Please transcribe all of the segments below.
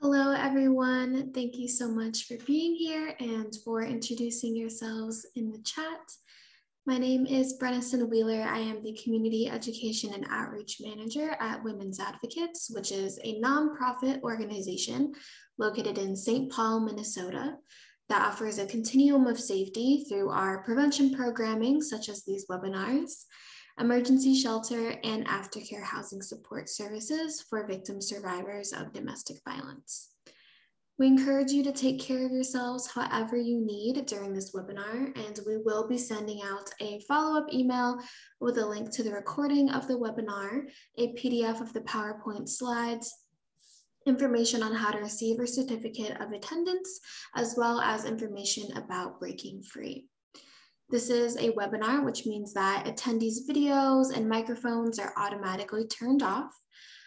Hello, everyone. Thank you so much for being here and for introducing yourselves in the chat. My name is Brennison Wheeler. I am the Community Education and Outreach Manager at Women's Advocates, which is a nonprofit organization located in St. Paul, Minnesota, that offers a continuum of safety through our prevention programming, such as these webinars, emergency shelter, and aftercare housing support services for victim survivors of domestic violence. We encourage you to take care of yourselves however you need during this webinar, and we will be sending out a follow-up email with a link to the recording of the webinar, a PDF of the PowerPoint slides, information on how to receive a certificate of attendance, as well as information about Breaking Free. This is a webinar, which means that attendees' videos and microphones are automatically turned off,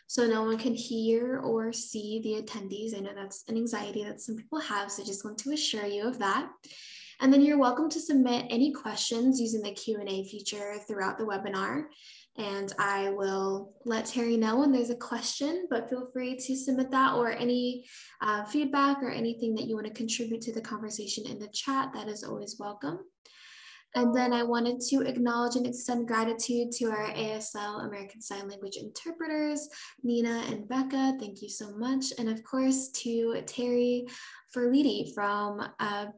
so no one can hear or see the attendees. I know that's an anxiety that some people have, so I just want to assure you of that. And then you're welcome to submit any questions using the Q&A feature throughout the webinar. And I will let Terry know when there's a question, but feel free to submit that or any feedback or anything that you want to contribute to the conversation in the chat. That is always welcome. And then I wanted to acknowledge and extend gratitude to our ASL American Sign Language interpreters, Nina and Becca. Thank you so much. And of course to Terry Ferliti from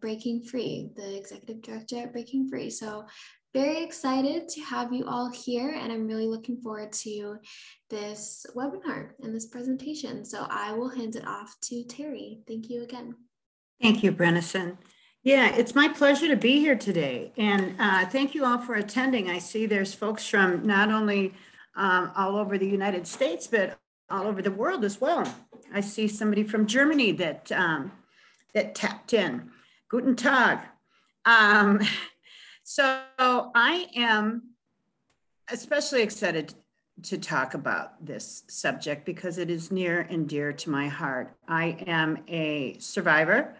Breaking Free, the executive director at Breaking Free. So very excited to have you all here, and I'm really looking forward to this webinar and this presentation. So I will hand it off to Terry. Thank you again. Thank you, Brennison. Yeah, it's my pleasure to be here today. And thank you all for attending. I see there's folks from not only all over the United States, but all over the world as well. I see somebody from Germany that, that tapped in. Guten Tag. So I am especially excited to talk about this subject because it is near and dear to my heart. I am a survivor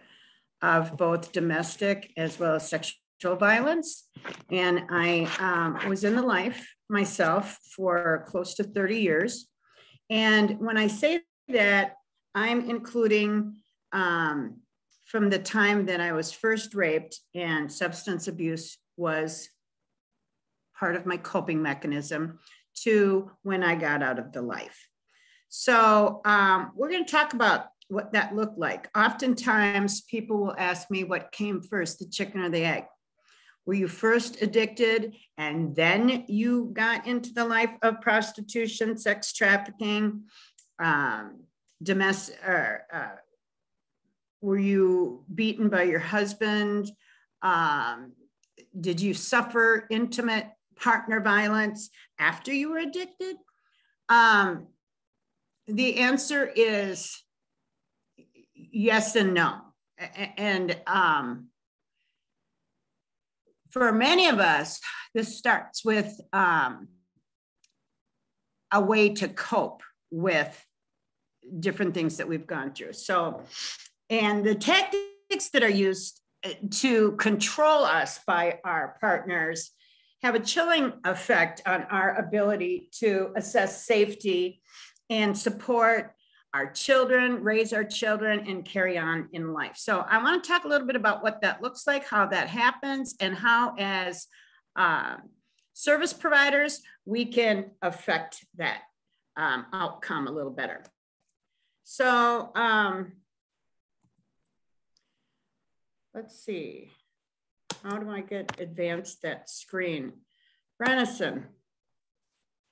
of both domestic as well as sexual violence. And I was in the life myself for close to 30 years. And when I say that, I'm including from the time that I was first raped and substance abuse was part of my coping mechanism to when I got out of the life. So we're going to talk about what that looked like. Oftentimes people will ask me what came first, the chicken or the egg. Were you first addicted and then you got into the life of prostitution, sex trafficking, domestic, were you beaten by your husband? Did you suffer intimate partner violence after you were addicted? The answer is yes and no. And for many of us, this starts with a way to cope with different things that we've gone through. So, and the tactics that are used to control us by our partners have a chilling effect on our ability to assess safety and support our children, raise our children, and carry on in life. So I want to talk a little bit about what that looks like, how that happens, and how as service providers, we can affect that outcome a little better. So let's see. How do I advance that screen? Brennison.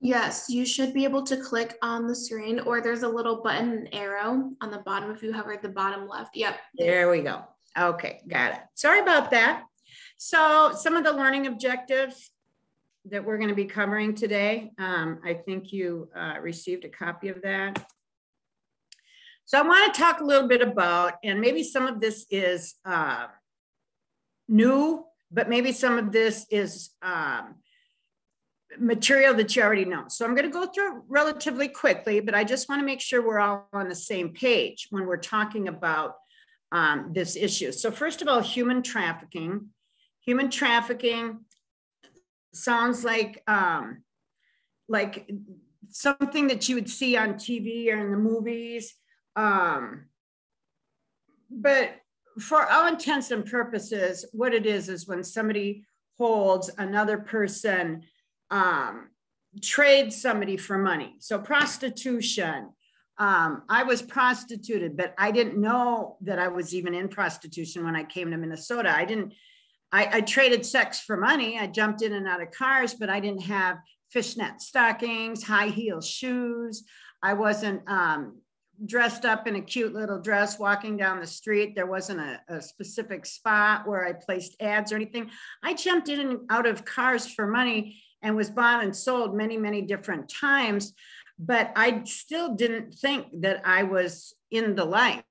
Yes, you should be able to click on the screen, or there's a little button arrow on the bottom if you hover at the bottom left. Yep. There we go. Okay, got it. Sorry about that. So some of the learning objectives that we're going to be covering today, I think you received a copy of that. So I want to talk a little bit about, and maybe some of this is new, but maybe some of this is material that you already know. So I'm going to go through relatively quickly, but I just want to make sure we're all on the same page when we're talking about this issue. So first of all, human trafficking. Human trafficking sounds like something that you would see on TV or in the movies. but for all intents and purposes, what it is when somebody holds another person, trades somebody for money. So prostitution. I was prostituted, but I didn't know that I was even in prostitution when I came to Minnesota. I traded sex for money. I jumped in and out of cars, but I didn't have fishnet stockings, high heel shoes. I wasn't dressed up in a cute little dress walking down the street. There wasn't a specific spot where I placed ads or anything. I jumped in and out of cars for money and was bought and sold many, many different times, but I still didn't think that I was in the life.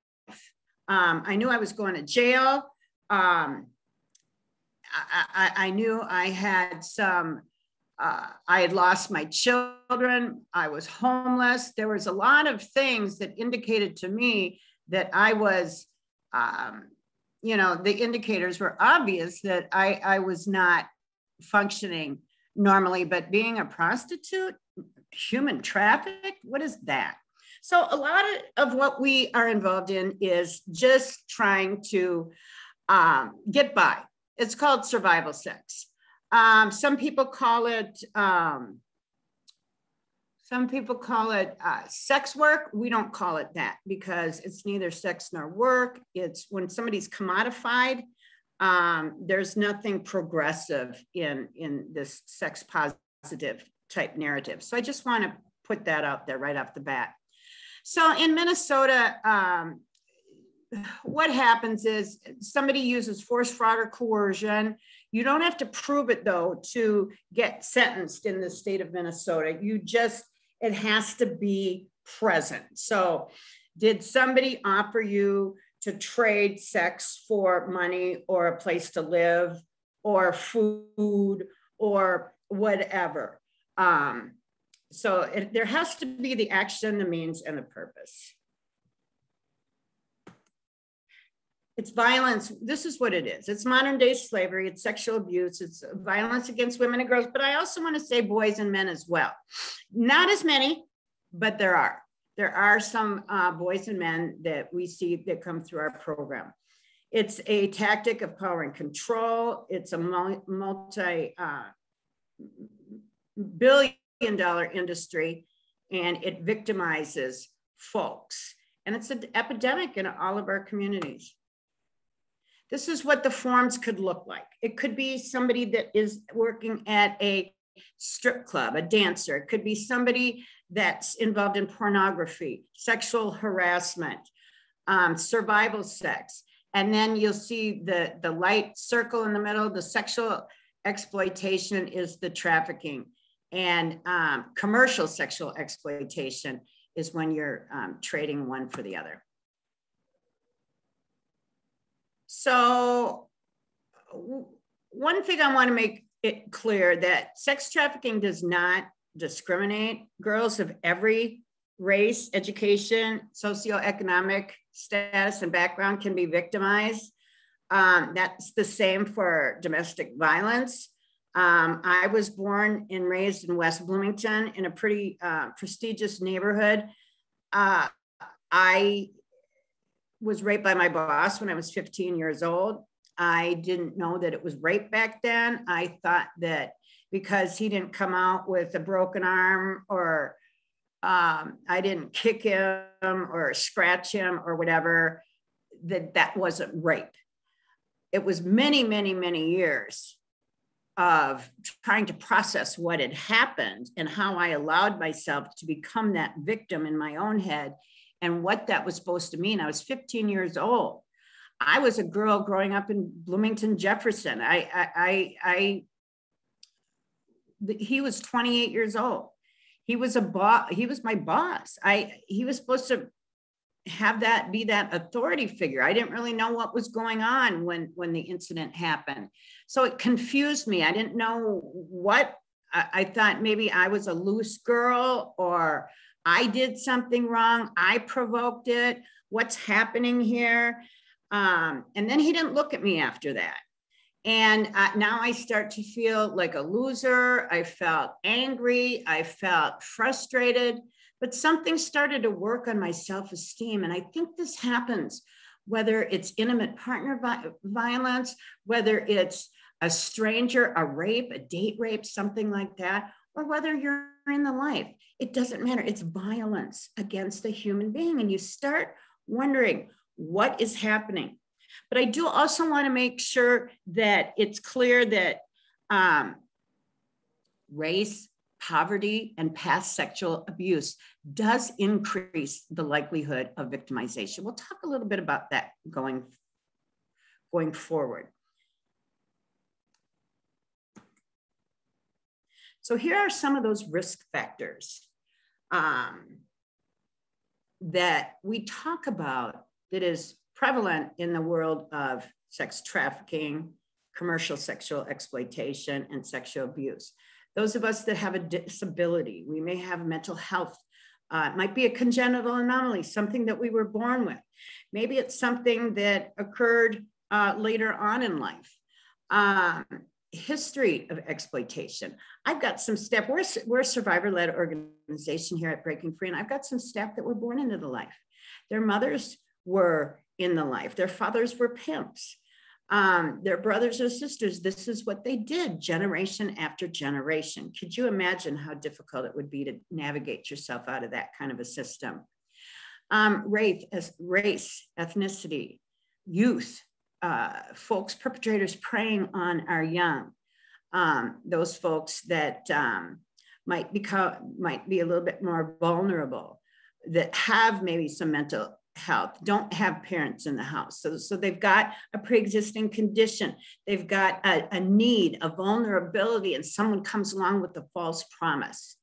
I knew I was going to jail. I knew I had I had lost my children. I was homeless. There was a lot of things that indicated to me that I was, the indicators were obvious that I was not functioning normally, but being a prostitute, human traffic, what is that? So a lot of what we are involved in is just trying to get by. It's called survival sex. Some people call it sex work. We don't call it that because it's neither sex nor work. It's when somebody's commodified. There's nothing progressive in this sex positive type narrative. So I just want to put that out there right off the bat. So in Minnesota, what happens is somebody uses force, fraud, or coercion. You don't have to prove it though to get sentenced in the state of Minnesota. It has to be present. So did somebody offer you to trade sex for money or a place to live or food or whatever? There has to be the action, the means, and the purpose. It's violence. This is what it is. It's modern day slavery. It's sexual abuse. It's violence against women and girls. But I also want to say boys and men as well. Not as many, but there are. There are some boys and men that we see that come through our program. It's a tactic of power and control. It's a multi-billion-dollar industry, and it victimizes folks. And it's an epidemic in all of our communities. This is what the forms could look like. It could be somebody that is working at a strip club, a dancer. It could be somebody that's involved in pornography, sexual harassment, survival sex. And then you'll see the light circle in the middle. The sexual exploitation is the trafficking. And commercial sexual exploitation is when you're trading one for the other. So one thing I want to make it clear that sex trafficking does not discriminate. Girls of every race, education, socioeconomic status, and background can be victimized. That's the same for domestic violence. I was born and raised in West Bloomington in a pretty prestigious neighborhood. I was raped by my boss when I was 15 years old. I didn't know that it was rape back then. I thought that because he didn't come out with a broken arm or I didn't kick him or scratch him or whatever, that wasn't rape. It was many, many, many years of trying to process what had happened and how I allowed myself to become that victim in my own head and what that was supposed to mean. I was 15 years old. I was a girl growing up in Bloomington, Jefferson. He was 28 years old. He was he was my boss. He was supposed to be that authority figure. I didn't really know what was going on when the incident happened. So it confused me. I didn't know what, I thought maybe I was a loose girl or I did something wrong. I provoked it. What's happening here? And then he didn't look at me after that. And now I start to feel like a loser. I felt angry. I felt frustrated, but something started to work on my self-esteem. And I think this happens whether it's intimate partner violence, whether it's a stranger, a rape, a date rape, something like that, or whether you're in the life. It doesn't matter. It's violence against a human being. And you start wondering what is happening. But I do also want to make sure that it's clear that race, poverty, and past sexual abuse does increase the likelihood of victimization. We'll talk a little bit about that going forward. So here are some of those risk factors that we talk about that is prevalent in the world of sex trafficking, commercial sexual exploitation, and sexual abuse. Those of us that have a disability, we may have mental health. It might be a congenital anomaly, something that we were born with. Maybe it's something that occurred later on in life. History of exploitation. I've got some staff, we're a survivor-led organization here at Breaking Free, and I've got some staff that were born into the life. Their mothers were in the life. Their fathers were pimps. Their brothers or sisters, this is what they did generation after generation. Could you imagine how difficult it would be to navigate yourself out of that kind of a system? Race, ethnicity, youth, folks, perpetrators preying on our young, those folks that might be a little bit more vulnerable, that have maybe some mental health, don't have parents in the house. So they've got a pre-existing condition. They've got a need, a vulnerability, and someone comes along with a false promise.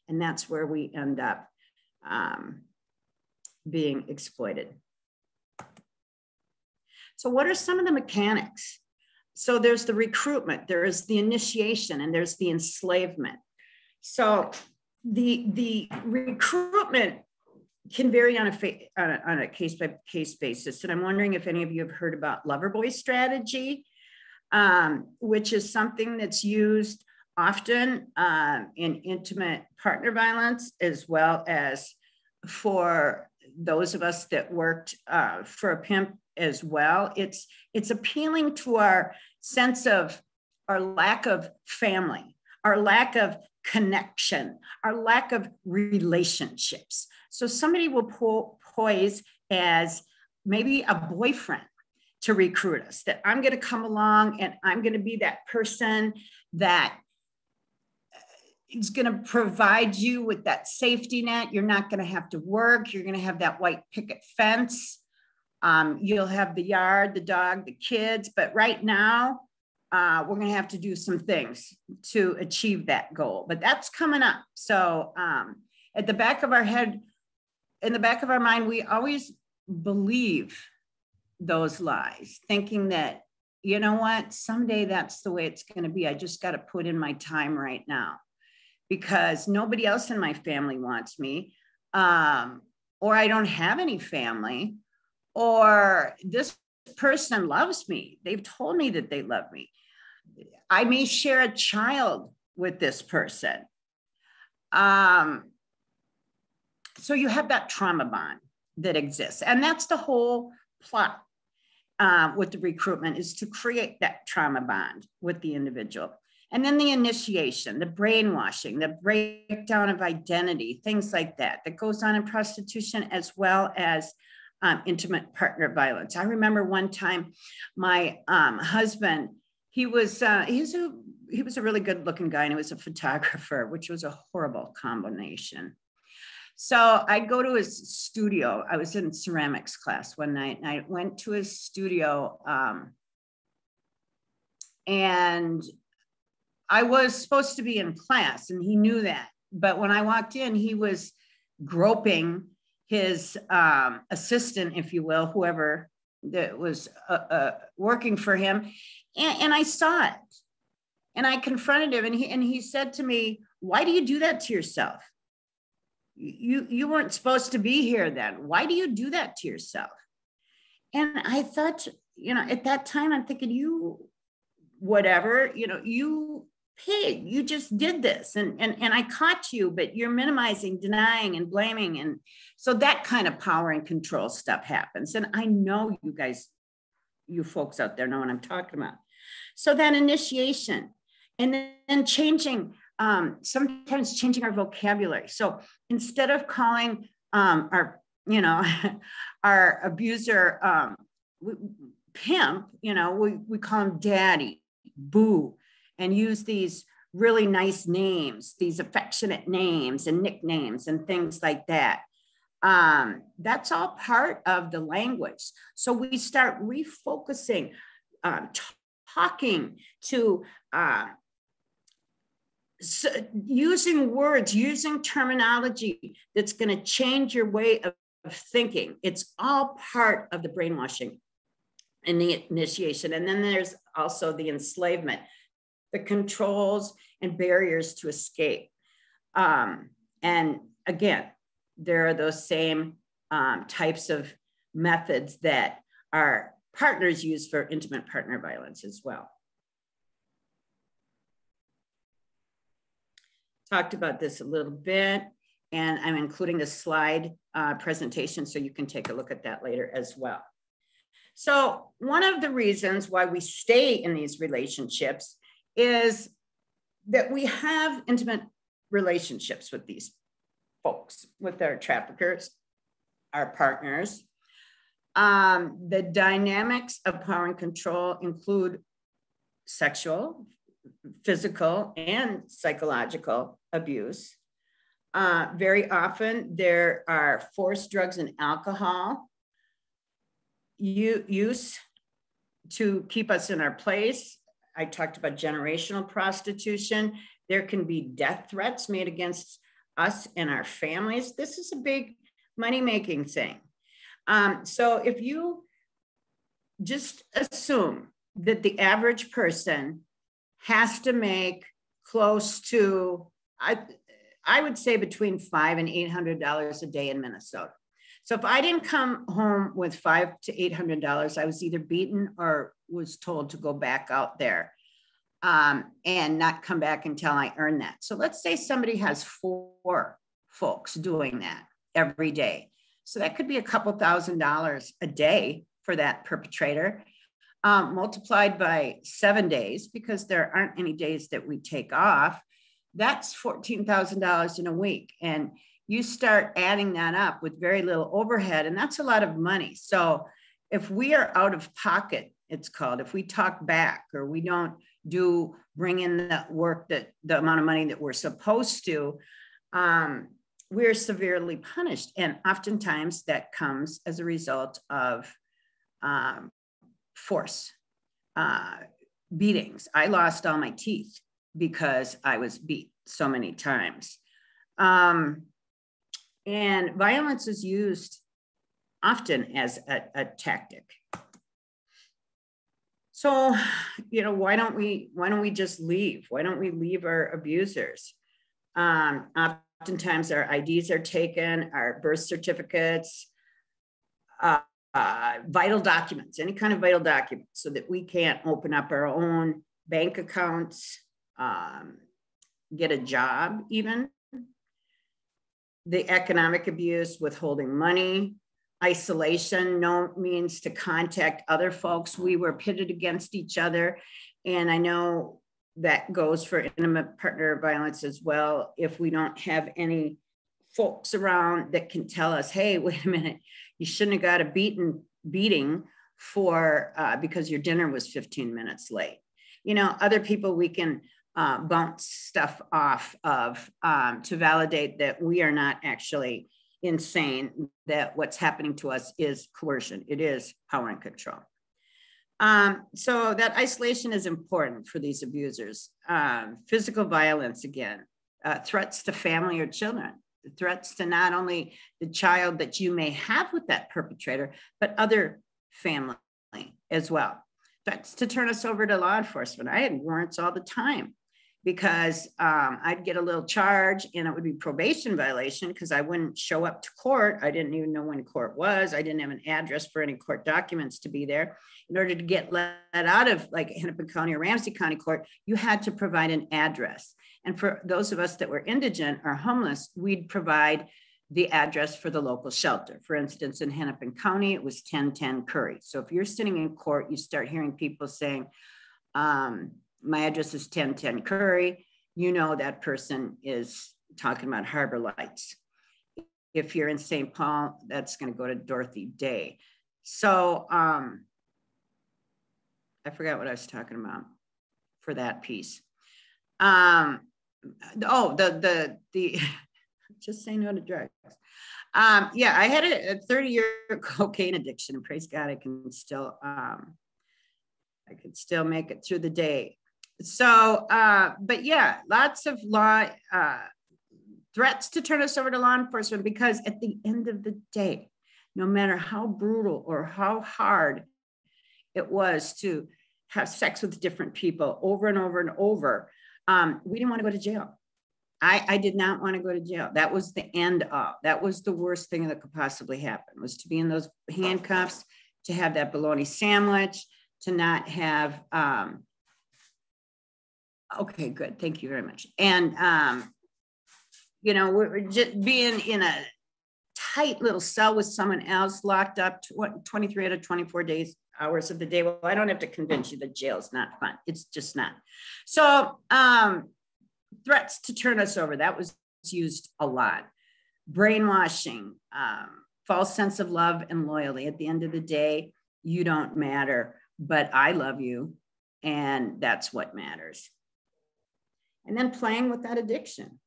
And that's where we end up being exploited. So what are some of the mechanics? So there's the recruitment, there is the initiation, and there's the enslavement. So the recruitment can vary on a case-by-case basis. And I'm wondering if any of you have heard about Loverboy strategy, which is something that's used often in intimate partner violence, as well as for those of us that worked for a pimp as well. It's appealing to our sense of our lack of family, our lack of connection, our lack of relationships. So somebody will poise as maybe a boyfriend to recruit us, that I'm going to come along and I'm going to be that person that is going to provide you with that safety net. You're not going to have to work. You're going to have that white picket fence. You'll have the yard, the dog, the kids. But right now, we're going to have to do some things to achieve that goal. But that's coming up. So at the back of our head, in the back of our mind, we always believe those lies, thinking that, you know what, someday that's the way it's going to be. I just got to put in my time right now because nobody else in my family wants me, or I don't have any family, or this person loves me. They've told me that they love me. I may share a child with this person. So you have that trauma bond that exists. And that's the whole plot with the recruitment, is to create that trauma bond with the individual. And then the initiation, the brainwashing, the breakdown of identity, things like that goes on in prostitution, as well as intimate partner violence. I remember one time my husband, he was a really good looking guy, and he was a photographer, which was a horrible combination. So I'd go to his studio. I was in ceramics class one night, and I went to his studio, and I was supposed to be in class, and he knew that. But when I walked in, he was groping his assistant, if you will, whoever that was working for him. And I saw it, and I confronted him, and he said to me, "Why do you do that to yourself? You weren't supposed to be here then. Why do you do that to yourself?" And I thought, at that time, I'm thinking, you hey, you just did this and I caught you, but you're minimizing, denying, and blaming. And so that kind of power and control stuff happens. And I know you guys, you folks out there know what I'm talking about. So that initiation, and then changing, sometimes changing our vocabulary. So instead of calling our, you know, our abuser pimp, you know, we call him daddy, boo, and use these really nice names, these affectionate names and nicknames and things like that. That's all part of the language. So we start refocusing, talking to, so using words, using terminology that's going to change your way of thinking. It's all part of the brainwashing and the initiation. And then there's also the enslavement, the controls and barriers to escape. And again, there are those same types of methods that our partners use for intimate partner violence as well. Talked about this a little bit, and I'm including a slide presentation so you can take a look at that later as well. So one of the reasons why we stay in these relationships is that we have intimate relationships with these folks, with our traffickers, our partners. The dynamics of power and control include sexual, physical, and psychological abuse. Very often there are forced drugs and alcohol use to keep us in our place. I talked about generational prostitution. There can be death threats made against us and our families. This is a big money-making thing. So if you just assume that the average person has to make close to, I would say between $500 and $800 a day in Minnesota. So if I didn't come home with $500 to $800, I was either beaten or was told to go back out there and not come back until I earned that. So let's say somebody has 4 folks doing that every day. So that could be a couple $1,000s a day for that perpetrator, multiplied by 7 days, because there aren't any days that we take off. That's $14,000 in a week. And you start adding that up with very little overhead, and that's a lot of money. So if we are out of pocket, it's called, if we talk back or we don't bring in the work, that the amount of money that we're supposed to, we're severely punished. And oftentimes that comes as a result of force, beatings. I lost all my teeth because I was beat so many times. And violence is used often as a tactic. So, you know, why don't we just leave? Why don't we leave our abusers? Oftentimes our IDs are taken, our birth certificates, vital documents, any kind of vital documents, so that we can't open up our own bank accounts, get a job even. The economic abuse, withholding money, isolation, no means to contact other folks. We were pitted against each other. And I know that goes for intimate partner violence as well. If we don't have any folks around that can tell us, hey, wait a minute, you shouldn't have got a beating for because your dinner was 15 minutes late. You know, other people we can bounce stuff off of to validate that we are not actually insane, that what's happening to us is coercion. It is power and control. So that isolation is important for these abusers. Physical violence, again, threats to family or children, threats to not only the child that you may have with that perpetrator, but other family as well. Threats to turn us over to law enforcement. I had warrants all the time. because I'd get a little charge and it would be probation violation because I wouldn't show up to court. I didn't even know when court was. I didn't have an address for any court documents to be there. In order to get let out of like Hennepin County or Ramsey County Court, you had to provide an address. And for those of us that were indigent or homeless, we'd provide the address for the local shelter. For instance, in Hennepin County, it was 1010 Curry. So if you're sitting in court, you start hearing people saying, my address is 1010 Curry, you know that person is talking about Harbor Lights. If you're in St. Paul, that's going to go to Dorothy Day. So I forgot what I was talking about for that piece. The just say no to drugs. Yeah, I had a 30-year cocaine addiction, and praise God, I can still make it through the day. So, but yeah, lots of law threats to turn us over to law enforcement, because at the end of the day, no matter how brutal or how hard it was to have sex with different people over and over and over, we didn't want to go to jail. I did not want to go to jail. That was the end of, that was the worst thing that could possibly happen, was to be in those handcuffs, to have that bologna sandwich, to not have, okay, good. Thank you very much. And, you know, we're just being in a tight little cell with someone else, locked up 23 out of 24 hours of the day. Well, I don't have to convince you that jail is not fun. It's just not. So threats to turn us over, that was used a lot. Brainwashing, false sense of love and loyalty. At the end of the day, you don't matter, but I love you, and that's what matters. And then playing with that addiction.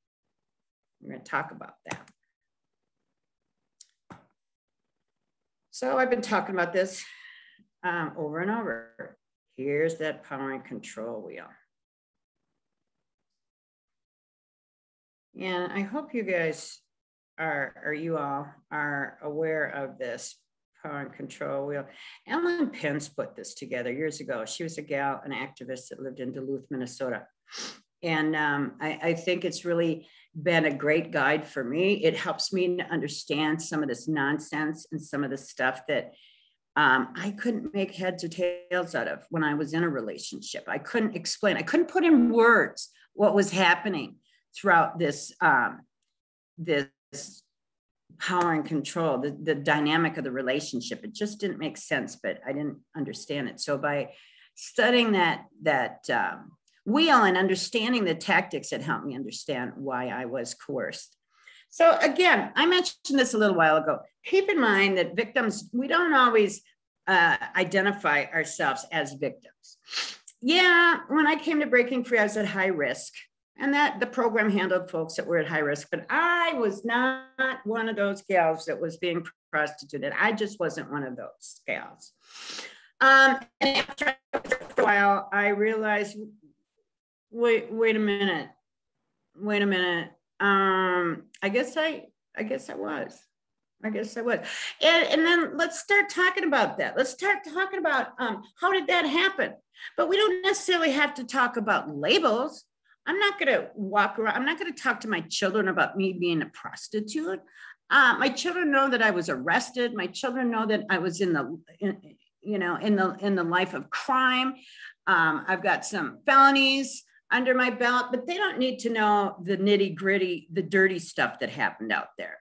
We're going to talk about that. So I've been talking about this over and over. Here's that power and control wheel. And I hope you guys you all are aware of this power and control wheel. Ellen Pence put this together years ago. She was a gal, an activist that lived in Duluth, Minnesota. And I think it's really been a great guide for me. It helps me to understand some of this nonsense and some of the stuff that I couldn't make heads or tails out of when I was in a relationship. I couldn't explain, I couldn't put in words what was happening throughout this, this power and control, the dynamic of the relationship. It just didn't make sense, but I didn't understand it. So by studying that wheel and understanding the tactics, it helped me understand why I was coerced. So again, I mentioned this a little while ago. Keep in mind that victims, we don't always identify ourselves as victims. Yeah, when I came to Breaking Free, I was at high risk, and that the program handled folks that were at high risk, but I was not one of those gals that was being prostituted. I just wasn't one of those gals. And after a while, I realized, wait a minute. I guess I was. And then let's start talking about that. Let's start talking about how did that happen? But we don't necessarily have to talk about labels. I'm not going to walk around. I'm not going to talk to my children about me being a prostitute. My children know that I was arrested. My children know that I was in the life of crime. I've got some felonies under my belt, but they don't need to know the nitty gritty, the dirty stuff that happened out there.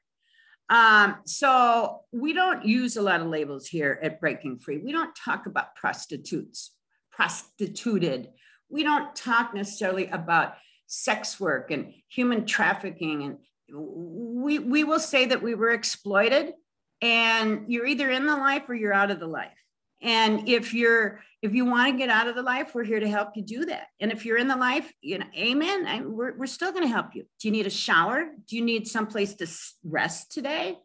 So we don't use a lot of labels here at Breaking Free. We don't talk about prostituted. We don't talk necessarily about sex work and human trafficking. And we will say that we were exploited, and you're either in the life or you're out of the life. And if you want to get out of the life, we're here to help you do that. And if you're in the life, amen, we're still going to help you. Do you need a shower? Do you need someplace to rest today?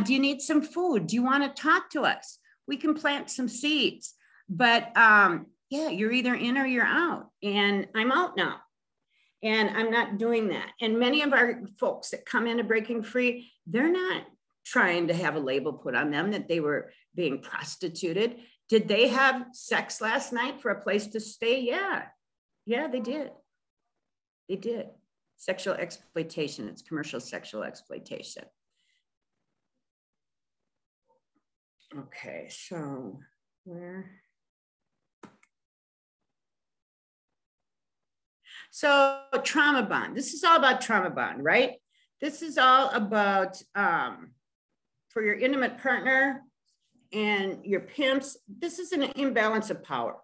Do you need some food? Do you want to talk to us? We can plant some seeds. But yeah, you're either in or you're out. And I'm out now. And I'm not doing that. And many of our folks that come into Breaking Free, they're not trying to have a label put on them that they were being prostituted. Did they have sex last night for a place to stay? Yeah, they did. They did. Sexual exploitation. It's commercial sexual exploitation. Okay, so where? So trauma bond. This is all about trauma bond, right? This is all about for your intimate partner and your pimps. This is an imbalance of power.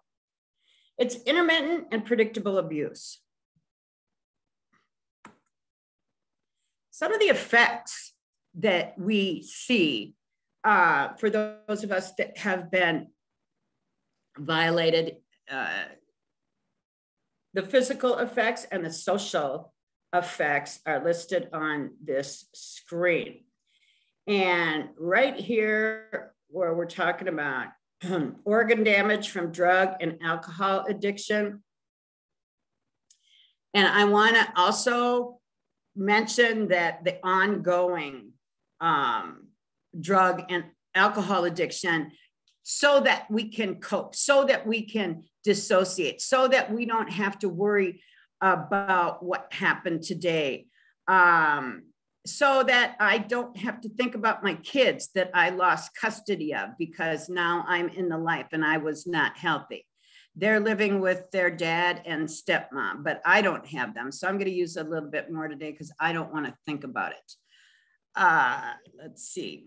It's intermittent and predictable abuse. Some of the effects that we see for those of us that have been violated, the physical effects and the social effects are listed on this screen. And right here, where we're talking about organ damage from drug and alcohol addiction. And I want to also mention that the ongoing drug and alcohol addiction, so that we can cope, so that we can dissociate, so that we don't have to worry about what happened today, so that I don't have to think about my kids that I lost custody of because now I'm in the life and I was not healthy. They're living with their dad and stepmom, but I don't have them. So I'm going to use a little bit more today because I don't want to think about it. Let's see.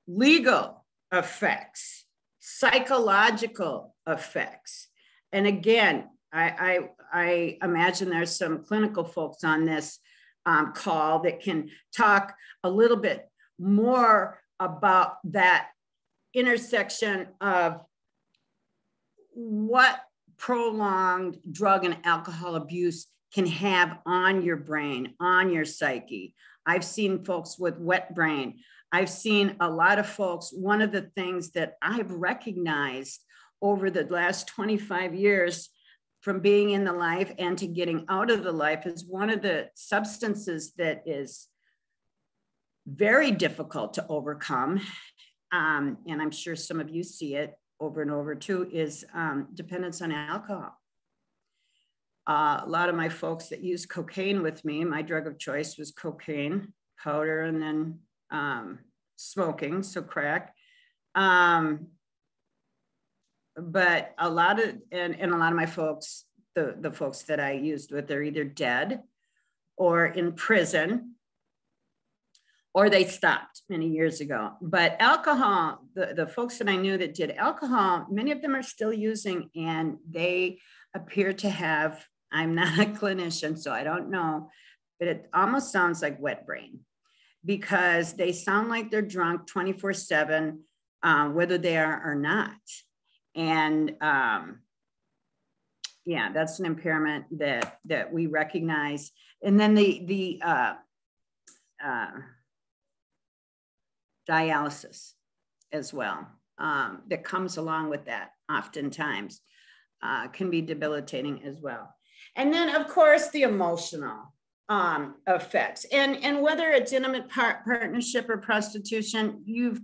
Legal effects, psychological effects. And again, I imagine there's some clinical folks on this call that can talk a little bit more about that intersection of what prolonged drug and alcohol abuse can have on your brain, on your psyche. I've seen folks with wet brain. I've seen a lot of folks. One of the things that I've recognized over the last 25 years from being in the life and to getting out of the life is one of the substances that is very difficult to overcome. And I'm sure some of you see it over and over too, is dependence on alcohol. A lot of my folks that use cocaine with me, my drug of choice was cocaine powder and then smoking, so crack. But a lot of, and a lot of my folks, the folks that I used with, they're either dead or in prison, or they stopped many years ago. But alcohol, the folks that I knew that did alcohol, many of them are still using, and they appear to have, I'm not a clinician, so I don't know, but it almost sounds like wet brain because they sound like they're drunk 24/7, whether they are or not. And yeah, that's an impairment that we recognize. And then the dialysis as well, that comes along with that oftentimes can be debilitating as well. And then of course the emotional effects, and whether it's intimate partnership or prostitution, you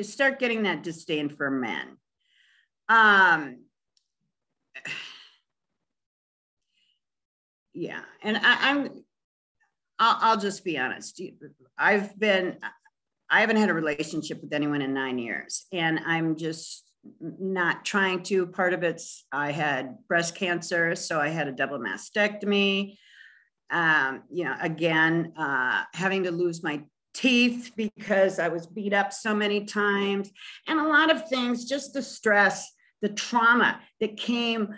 start getting that disdain for men. Yeah, and I'll just be honest. I haven't had a relationship with anyone in 9 years, and I'm just not trying to. Part of it's I had breast cancer, so I had a double mastectomy. You know, again, having to lose my teeth because I was beat up so many times, and a lot of things, just the stress, the trauma that came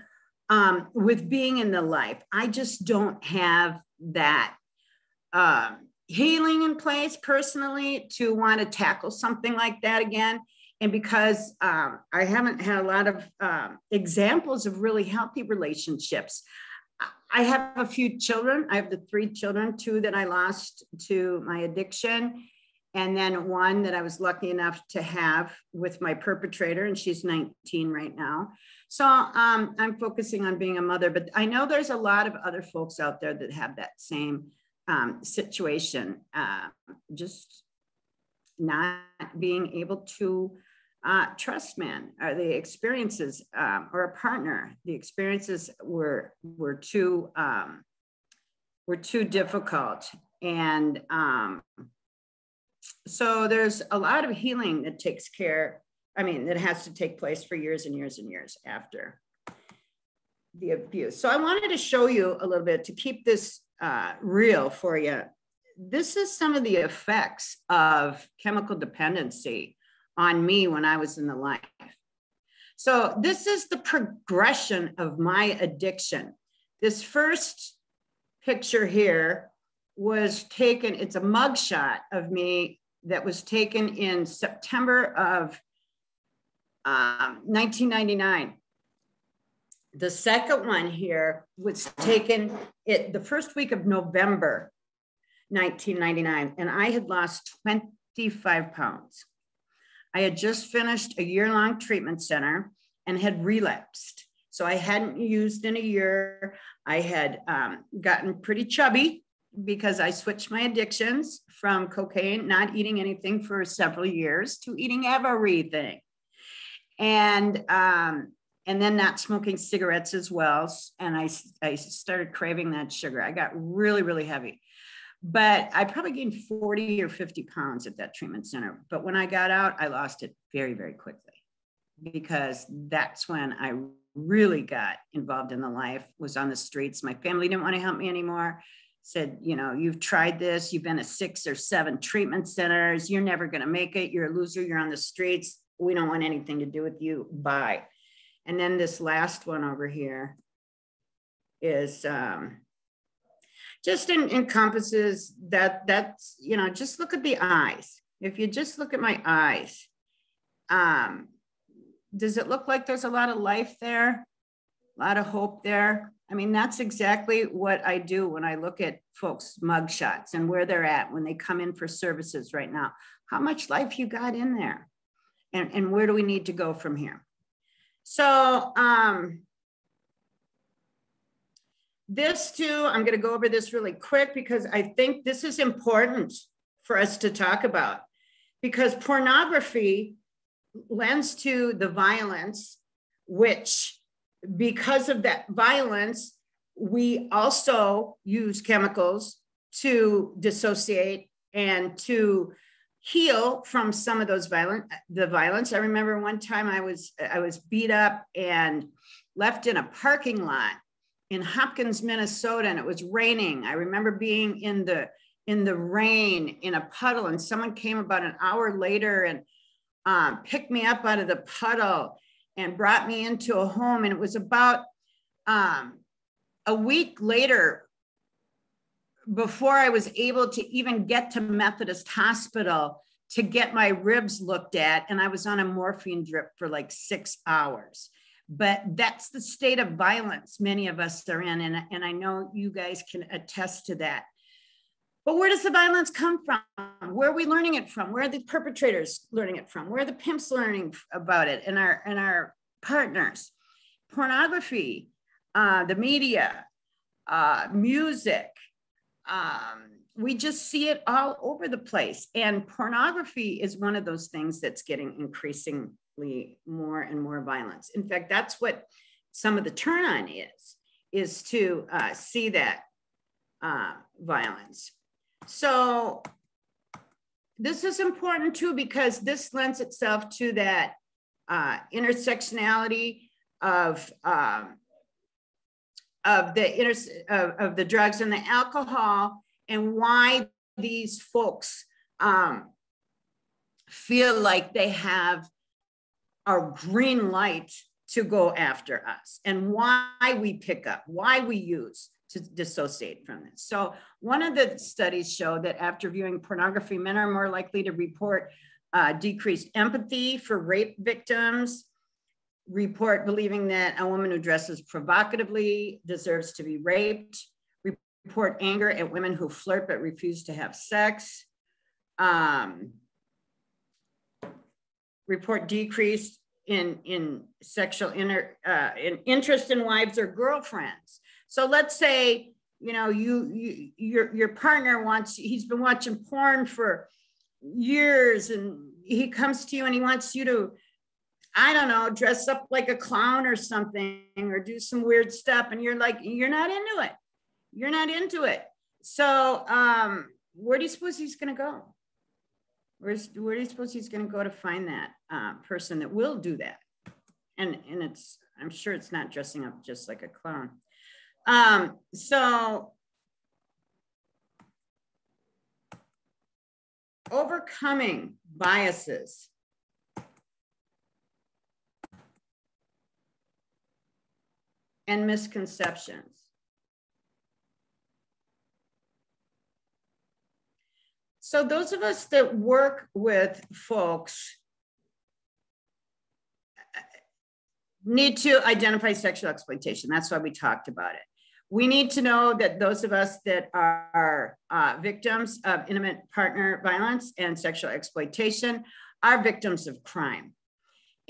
with being in the life. I just don't have that healing in place personally to want to tackle something like that again. And because I haven't had a lot of examples of really healthy relationships. I have a few children. I have the 3 children, 2 that I lost to my addiction, and then 1 that I was lucky enough to have with my perpetrator, and she's 19 right now. So I'm focusing on being a mother, but I know there's a lot of other folks out there that have that same situation, just not being able to Trust man, or the experiences, or a partner, the experiences were too difficult. And so there's a lot of healing that that has to take place for years and years and years after the abuse. So I wanted to show you a little bit to keep this real for you. This is some of the effects of chemical dependency on me when I was in the life. So this is the progression of my addiction. This first picture here was taken, it's a mugshot of me that was taken in September of 1999. The second one here was taken the first week of November 1999, and I had lost 25 pounds. I had just finished a year-long treatment center and had relapsed. So I hadn't used in a year. I had gotten pretty chubby because I switched my addictions from cocaine, not eating anything for several years, to eating everything. And then not smoking cigarettes as well. And I started craving that sugar. I got really, really heavy. But I probably gained 40 or 50 pounds at that treatment center. But when I got out, I lost it very, very quickly, because that's when I really got involved in the life, was on the streets. My family didn't want to help me anymore. Said, you've tried this. You've been to 6 or 7 treatment centers. You're never going to make it. You're a loser. You're on the streets. We don't want anything to do with you. Bye. And then this last one over here is just encompasses that's, just look at the eyes. If you just look at my eyes, does it look like there's a lot of life there? A lot of hope there? I mean, that's exactly what I do when I look at folks' mugshots and where they're at when they come in for services right now. How much life you got in there? And where do we need to go from here? So this too, I'm going to go over this really quick because I think this is important for us to talk about, because pornography lends to the violence, which, because of that violence, we also use chemicals to dissociate and to heal from some of those violence. I remember one time I was beat up and left in a parking lot in Hopkins, Minnesota, and it was raining. I remember being in the rain in a puddle, and someone came about an hour later and picked me up out of the puddle and brought me into a home. And it was about a week later before I was able to even get to Methodist Hospital to get my ribs looked at. And I was on a morphine drip for like 6 hours. But that's the state of violence many of us are in. And I know you guys can attest to that. But where does the violence come from? Where are we learning it from? Where are the perpetrators learning it from? Where are the pimps learning about it and our partners? Pornography, the media, music. We just see it all over the place. And pornography is one of those things that's getting increasingly more and more violence. In fact, that's what some of the turn on is to see that violence. So this is important too, because this lends itself to that intersectionality of the drugs and the alcohol, and why these folks feel like they have our green light to go after us, and why we pick up, why we use to dissociate from this. So one of the studies showed that after viewing pornography, men are more likely to report decreased empathy for rape victims, report believing that a woman who dresses provocatively deserves to be raped, report anger at women who flirt but refuse to have sex, report decrease in sexual in interest in wives or girlfriends. So let's say, your partner he's been watching porn for years, and he comes to you and he wants you I don't know, dress up like a clown or something, or do some weird stuff. And you're like, you're not into it. You're not into it. So where do you suppose he's going to go? Where do you suppose he's going to go to find that person that will do that? And I'm sure it's not dressing up just like a clown. So overcoming biases. And misconceptions. So those of us that work with folks need to identify sexual exploitation. That's why we talked about it. We need to know that those of us that are victims of intimate partner violence and sexual exploitation are victims of crime.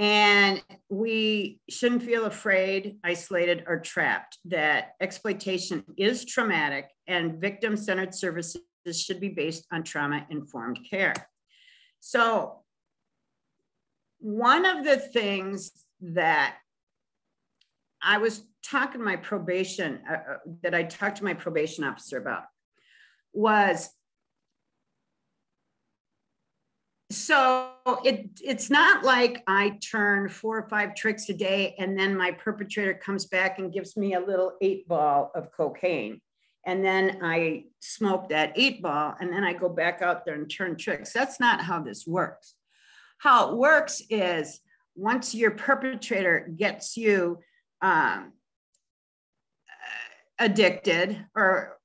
And we shouldn't feel afraid, isolated, or trapped, that exploitation is traumatic and victim-centered services should be based on trauma-informed care. So one of the things that I was talking to my probation, that I talked to my probation officer about was, so it's not like I turn 4 or 5 tricks a day and then my perpetrator comes back and gives me a little 8-ball of cocaine. And then I smoke that 8-ball and then I go back out there and turn tricks. That's not how this works. How it works is once your perpetrator gets you addicted, or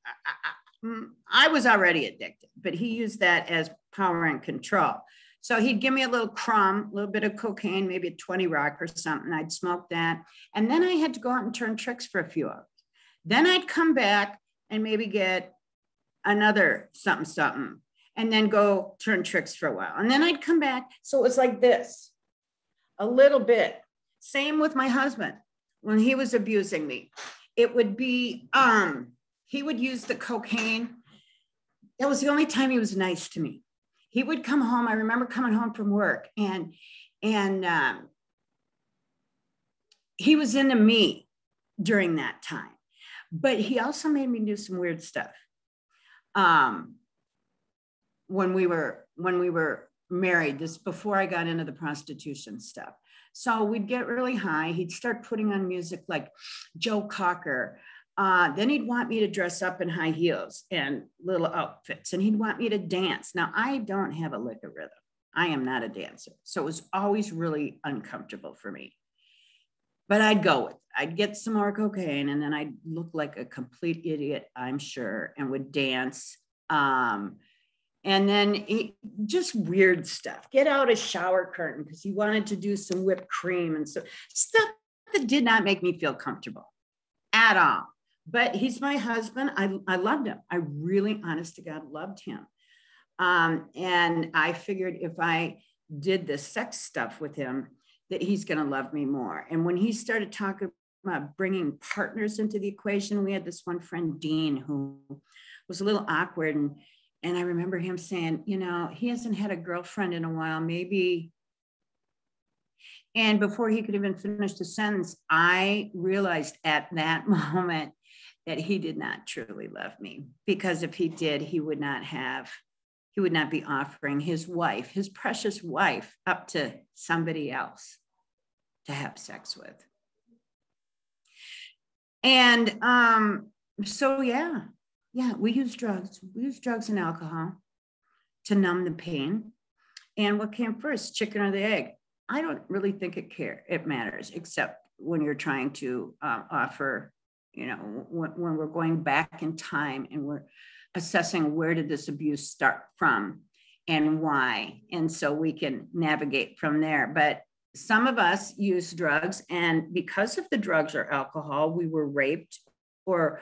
I was already addicted, but he used that as power and control. So he'd give me a little crumb, a little bit of cocaine, maybe a 20 rock or something. I'd smoke that. And then I had to go out and turn tricks for a few hours. Then I'd come back and maybe get another something, and then go turn tricks for a while. And then I'd come back. So it was like this, a little bit. Same with my husband. When he was abusing me, it would be, he would use the cocaine. That was the only time he was nice to me. He would come home. I remember coming home from work and he was into me during that time, but he also made me do some weird stuff. When we were married, this before I got into the prostitution stuff. So we'd get really high. He'd start putting on music like Joe Cocker. Then he'd want me to dress up in high heels and little outfits, and he'd want me to dance. Now, I don't have a lick of rhythm. I am not a dancer. So it was always really uncomfortable for me. But I'd go with it. I'd get some more cocaine, and then I'd look like a complete idiot, I'm sure, and would dance. And then just weird stuff. Get out a shower curtain because he wanted to do some whipped cream and so stuff that did not make me feel comfortable at all. But he's my husband. I loved him. I really, honest to God, loved him. And I figured if I did the sex stuff with him, that he's going to love me more. And when he started talking about bringing partners into the equation, we had this one friend, Dean, who was a little awkward. And I remember him saying, you know, he hasn't had a girlfriend in a while, maybe. And before he could even finish the sentence, I realized at that moment that he did not truly love me, because if he did, he would not be offering his wife, his precious wife, up to somebody else to have sex with. And so, yeah, we use drugs. We use drugs and alcohol to numb the pain. And what came first, chicken or the egg? I don't really think it matters, except when you're trying to offer, you know, when we're going back in time and we're assessing where did this abuse start from and why. And so we can navigate from there. But some of us use drugs, and because of the drugs or alcohol, we were raped, or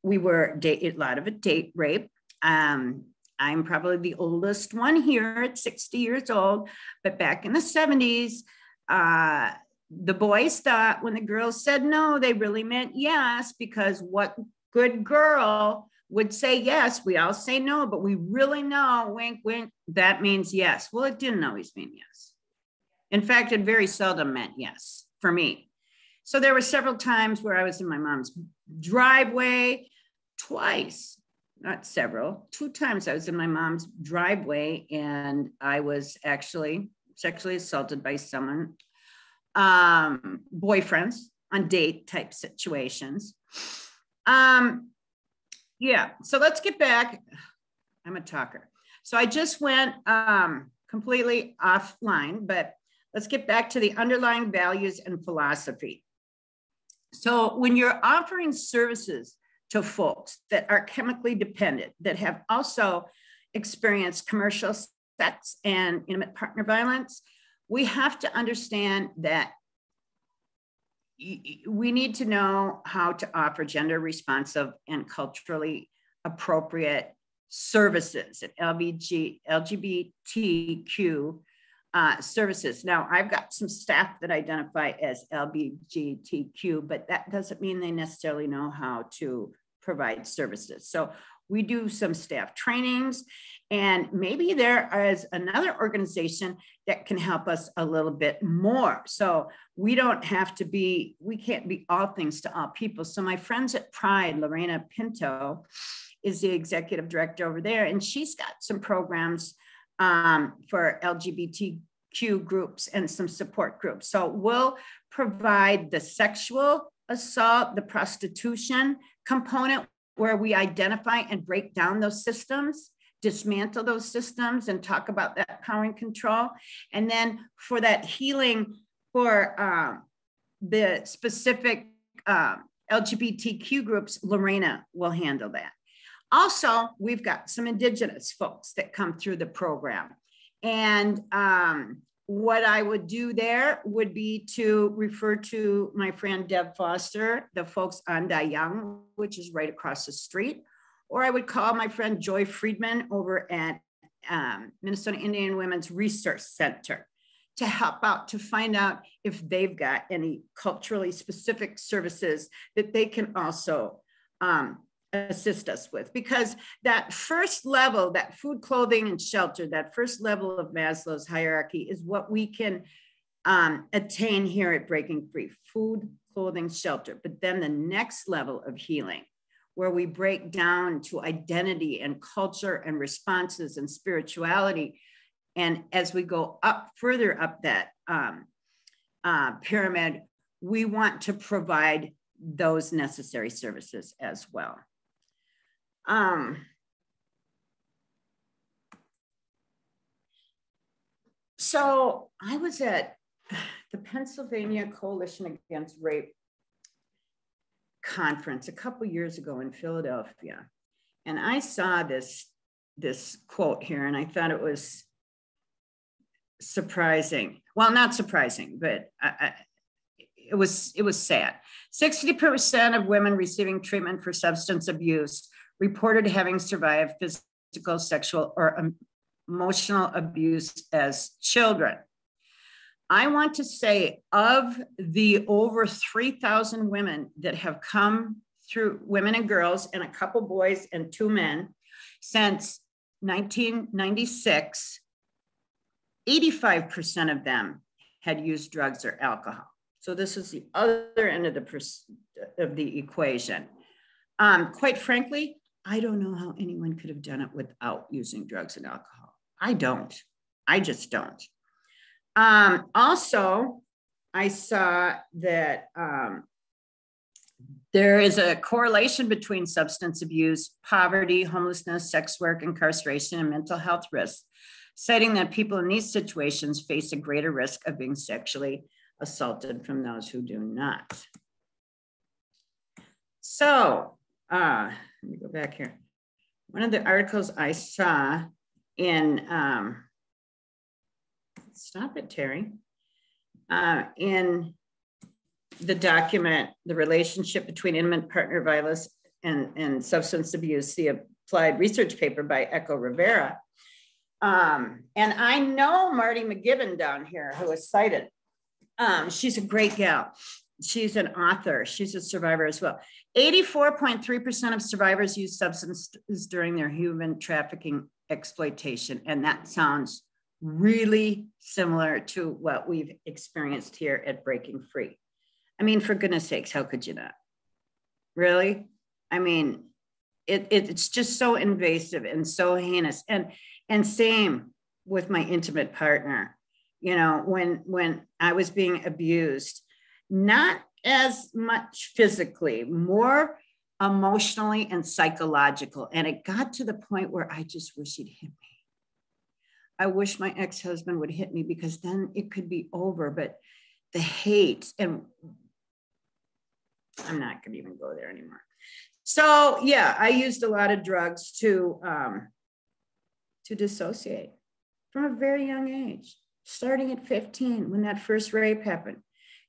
we were a lot of it date rape. I'm probably the oldest one here at 60 years old, but back in the 70s, the boys thought when the girls said no, they really meant yes, because what good girl would say yes? We all say no, but we really know, wink, wink, that means yes. Well, it didn't always mean yes. In fact, it very seldom meant yes for me. So there were several times where I was in my mom's driveway, twice, not several, 2 times I was in my mom's driveway and I was actually sexually assaulted by someone, boyfriends on date type situations. Yeah, so let's get back. I'm a talker. So I just went completely offline, but let's get back to the underlying values and philosophy. So when you're offering services to folks that are chemically dependent, that have also experienced commercial sex and intimate partner violence, we have to understand that we need to know how to offer gender responsive and culturally appropriate services at LGBTQ services. Now, I've got some staff that identify as LGBTQ, but that doesn't mean they necessarily know how to provide services. So we do some staff trainings, and maybe there is another organization that can help us a little bit more. So we don't have to be, we can't be all things to all people. So my friends at Pride, Lorena Pinto, is the executive director over there, and she's got some programs for LGBTQ groups and some support groups. So we'll provide the sexual assault, the prostitution component, where we identify and break down those systems, dismantle those systems, and talk about that power and control. And then for that healing for the specific LGBTQ groups, Lorena will handle that. Also, we've got some Indigenous folks that come through the program. And what I would do there would be to refer to my friend Deb Foster, the folks on Dayang, which is right across the street. Or I would call my friend Joy Friedman over at Minnesota Indian Women's Resource Center to help out, to find out if they've got any culturally specific services that they can also assist us with. Because that first level, that food, clothing, and shelter, that first level of Maslow's hierarchy is what we can attain here at Breaking Free: food, clothing, shelter. But then the next level of healing, where we break down to identity and culture and responses and spirituality. And as we go up, further up that pyramid, we want to provide those necessary services as well. So I was at the Pennsylvania Coalition Against Rape conference a couple years ago in Philadelphia, and I saw this quote here, and I thought it was surprising. Well, not surprising, but it was sad. 60% of women receiving treatment for substance abuse reported having survived physical, sexual, or emotional abuse as children. I want to say, of the over 3,000 women that have come through, women and girls, and a couple boys and 2 men, since 1996, 85% of them had used drugs or alcohol. So this is the other end of the equation. Quite frankly, I don't know how anyone could have done it without using drugs and alcohol. I don't. I just don't. Also, I saw that there is a correlation between substance abuse, poverty, homelessness, sex work, incarceration, and mental health risks, citing that people in these situations face a greater risk of being sexually assaulted from those who do not. So, let me go back here. One of the articles I saw in, stop it, Terry, in the document, The Relationship Between Intimate Partner Violence and Substance Abuse, the applied research paper by Echo Rivera. And I know Marty McGibbon down here, who is cited. She's a great gal. She's an author. She's a survivor as well. 84.3% of survivors use substances during their human trafficking exploitation. And that sounds really similar to what we've experienced here at Breaking Free. I mean, for goodness sakes, how could you not? Really? I mean, it's just so invasive and so heinous. And same with my intimate partner. You know, when I was being abused, not as much physically, more emotionally and psychological. And it got to the point where I just wish he'd hit me. I wish my ex-husband would hit me, because then it could be over. But the hate, and I'm not going to even go there anymore. So yeah, I used a lot of drugs to dissociate from a very young age, starting at 15 when that first rape happened.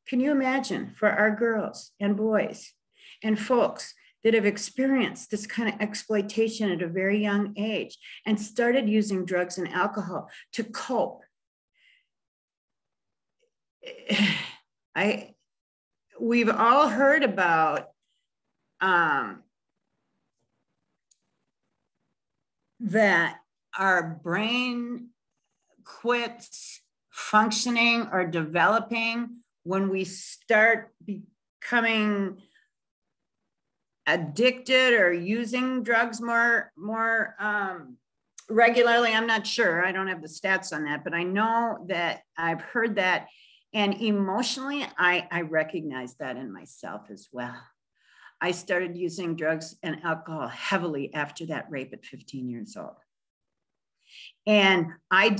Can you imagine, for our girls and boys and folks that have experienced this kind of exploitation at a very young age and started using drugs and alcohol to cope? We've all heard about that our brain quits functioning or developing when we start becoming addicted or using drugs more regularly. I'm not sure. I don't have the stats on that, but I know that I've heard that. And emotionally, I recognize that in myself as well. I started using drugs and alcohol heavily after that rape at 15 years old. And I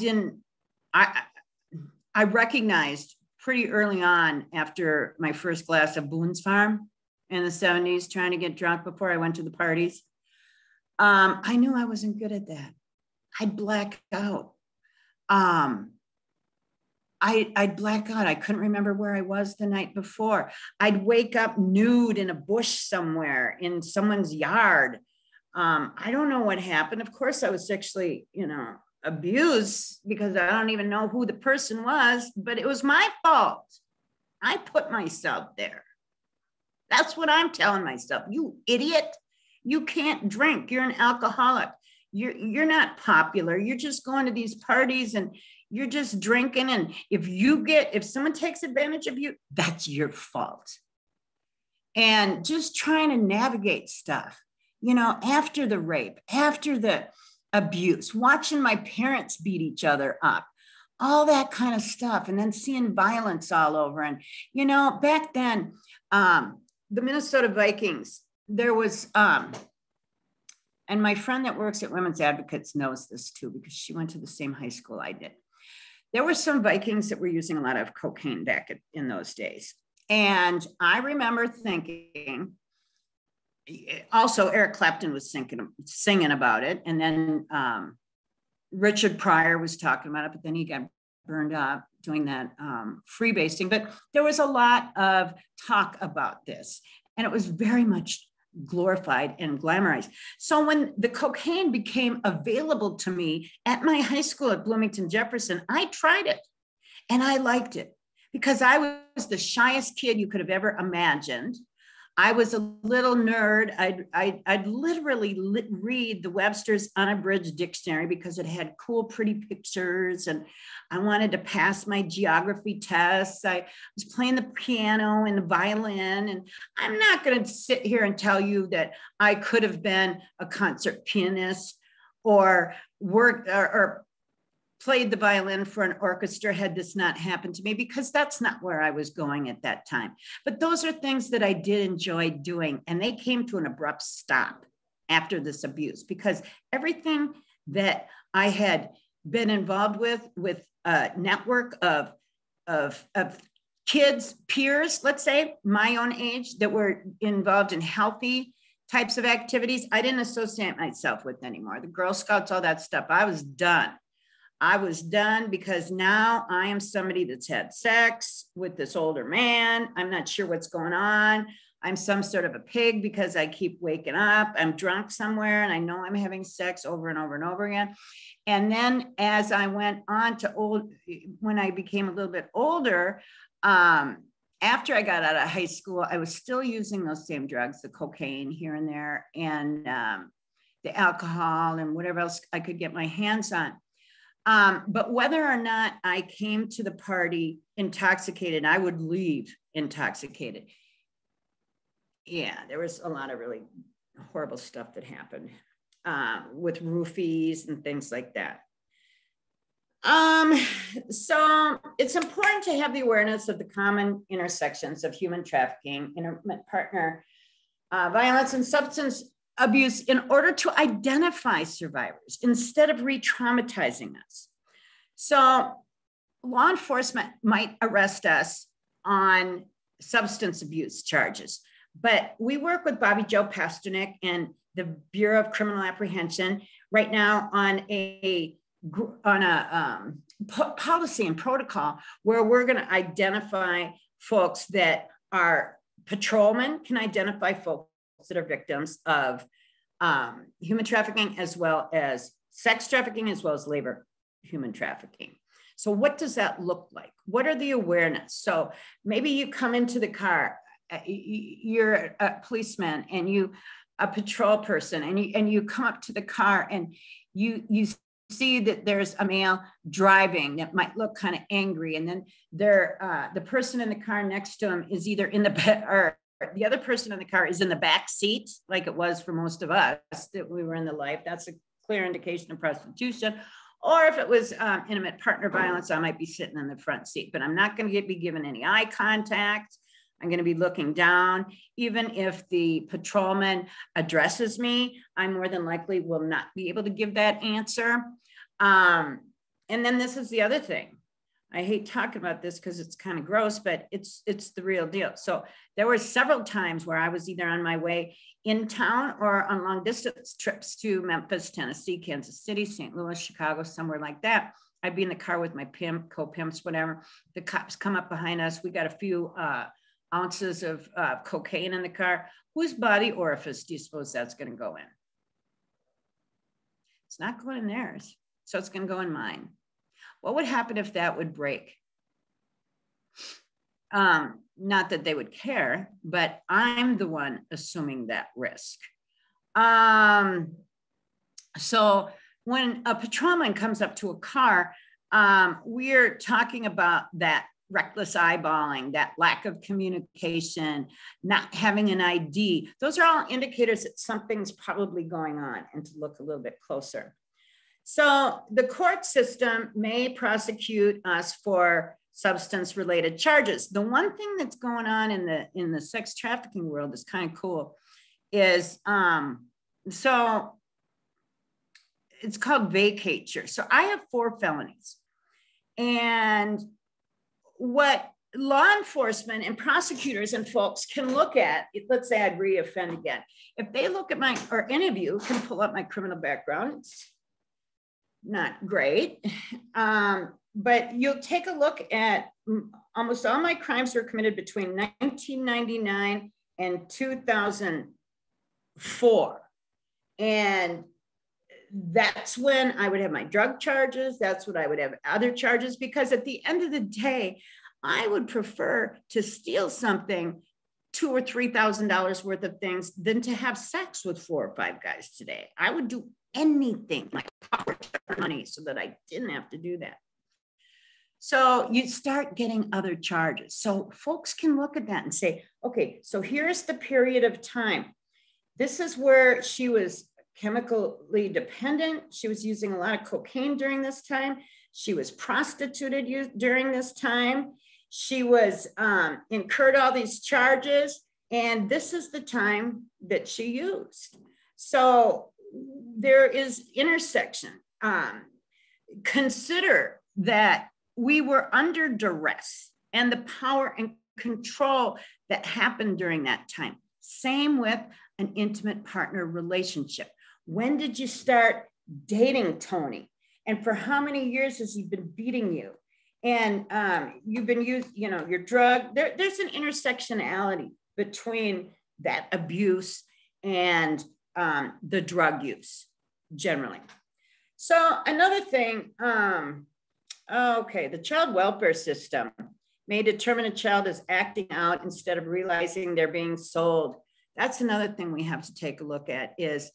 recognized pretty early on, after my first glass of Boone's Farm in the 70s, trying to get drunk before I went to the parties. I knew I wasn't good at that. I'd black out. I'd black out. I couldn't remember where I was the night before. I'd wake up nude in a bush somewhere in someone's yard. I don't know what happened. Of course, I was sexually, abused, because I don't even know who the person was, but it was my fault. I put myself there. That's what I'm telling myself. You idiot. You can't drink. You're an alcoholic. You're not popular. You're just going to these parties and you're just drinking. And if someone takes advantage of you, that's your fault. And just trying to navigate stuff, after the rape, after the abuse, watching my parents beat each other up, all that kind of stuff. And then seeing violence all over. And, back then, the Minnesota Vikings, there was, and my friend that works at Women's Advocates knows this too, because she went to the same high school I did. There were some Vikings that were using a lot of cocaine back in those days. And I remember thinking, also Eric Clapton was singing about it. And then Richard Pryor was talking about it, but then he got burned up doing that freebasing. But there was a lot of talk about this, and it was very much glorified and glamorized. So when the cocaine became available to me at my high school at Bloomington Jefferson, I tried it and I liked it, because I was the shyest kid you could have ever imagined. I was a little nerd. I'd literally read the Webster's Unabridged Dictionary because it had cool, pretty pictures, and I wanted to pass my geography tests. I was playing the piano and the violin, and I'm not going to sit here and tell you that I could have been a concert pianist or worked or played the violin for an orchestra had this not happened to me, because that's not where I was going at that time. But those are things that I did enjoy doing, and they came to an abrupt stop after this abuse, because everything that I had been involved with a network of kids, peers, let's say my own age, that were involved in healthy types of activities, I didn't associate myself with anymore. The Girl Scouts, all that stuff, I was done. I was done, because now I am somebody that's had sex with this older man. I'm not sure what's going on. I'm some sort of a pig because I keep waking up. I'm drunk somewhere and I know I'm having sex over and over and over again. And then as I went on to when I became a little bit older, after I got out of high school, I was still using those same drugs, the cocaine here and there, and the alcohol and whatever else I could get my hands on. But whether or not I came to the party intoxicated, I would leave intoxicated. Yeah, there was a lot of really horrible stuff that happened with roofies and things like that. So it's important to have the awareness of the common intersections of human trafficking, intimate partner violence, and substance abuse in order to identify survivors instead of re-traumatizing us. So law enforcement might arrest us on substance abuse charges, but we work with Bobby Joe Pasternak and the Bureau of Criminal Apprehension right now on a policy and protocol where we're going to identify folks that are patrolmen, can identify folks that are victims of human trafficking, as well as sex trafficking, as well as labor human trafficking. So what does that look like? What are the awareness? So maybe you come into the car, you're a policeman and you a patrol person, and you come up to the car and you see that there's a male driving that might look kind of angry, and then the person in the car next to him is either in the bed, or the other person in the car is in the back seat, like it was for most of us that we were in the life. That's a clear indication of prostitution. Or if it was intimate partner violence, I might be sitting in the front seat, but I'm not going to be given any eye contact. I'm going to be looking down. Even if the patrolman addresses me, I more than likely will not be able to give that answer. And then this is the other thing. I hate talking about this because it's kind of gross, but it's the real deal. So there were several times where I was either on my way in town or on long distance trips to Memphis, Tennessee, Kansas City, St. Louis, Chicago, somewhere like that. I'd be in the car with my pimp, co-pimps, whatever. The cops come up behind us. We got a few ounces of cocaine in the car. Whose body orifice do you suppose that's going to go in? It's not going in theirs. So it's going to go in mine. What would happen if that would break? Not that they would care, but I'm the one assuming that risk. So when a patrolman comes up to a car, we're talking about that reckless eyeballing, that lack of communication, not having an ID. Those are all indicators that something's probably going on, and to look a little bit closer. So the court system may prosecute us for substance-related charges. The one thing that's going on in the sex trafficking world is kind of cool is, so it's called vacature. So I have 4 felonies. And what law enforcement and prosecutors and folks can look at, let's say I'd re-offend again. If they look at my, or any of you can pull up my criminal background, it's not great. But you'll take a look at almost all my crimes were committed between 1999 and 2004. And that's when I would have my drug charges. That's when I would have other charges, because at the end of the day, I would prefer to steal something, $2,000 or $3,000 worth of things, than to have sex with 4 or 5 guys today. I would do anything, like money, so that I didn't have to do that. So you start getting other charges. So folks can look at that and say, okay, so here's the period of time. This is where she was chemically dependent. She was using a lot of cocaine during this time. She was prostituted during this time. She was incurred all these charges, and this is the time that she used. So there is intersection. Consider that we were under duress and the power and control that happened during that time. Same with an intimate partner relationship. When did you start dating Tony? And for how many years has he been beating you? And you've been used, you know, your drug. There's an intersectionality between that abuse and the drug use generally. So another thing, okay, the child welfare system may determine a child is acting out instead of realizing they're being sold. That's another thing we have to take a look at is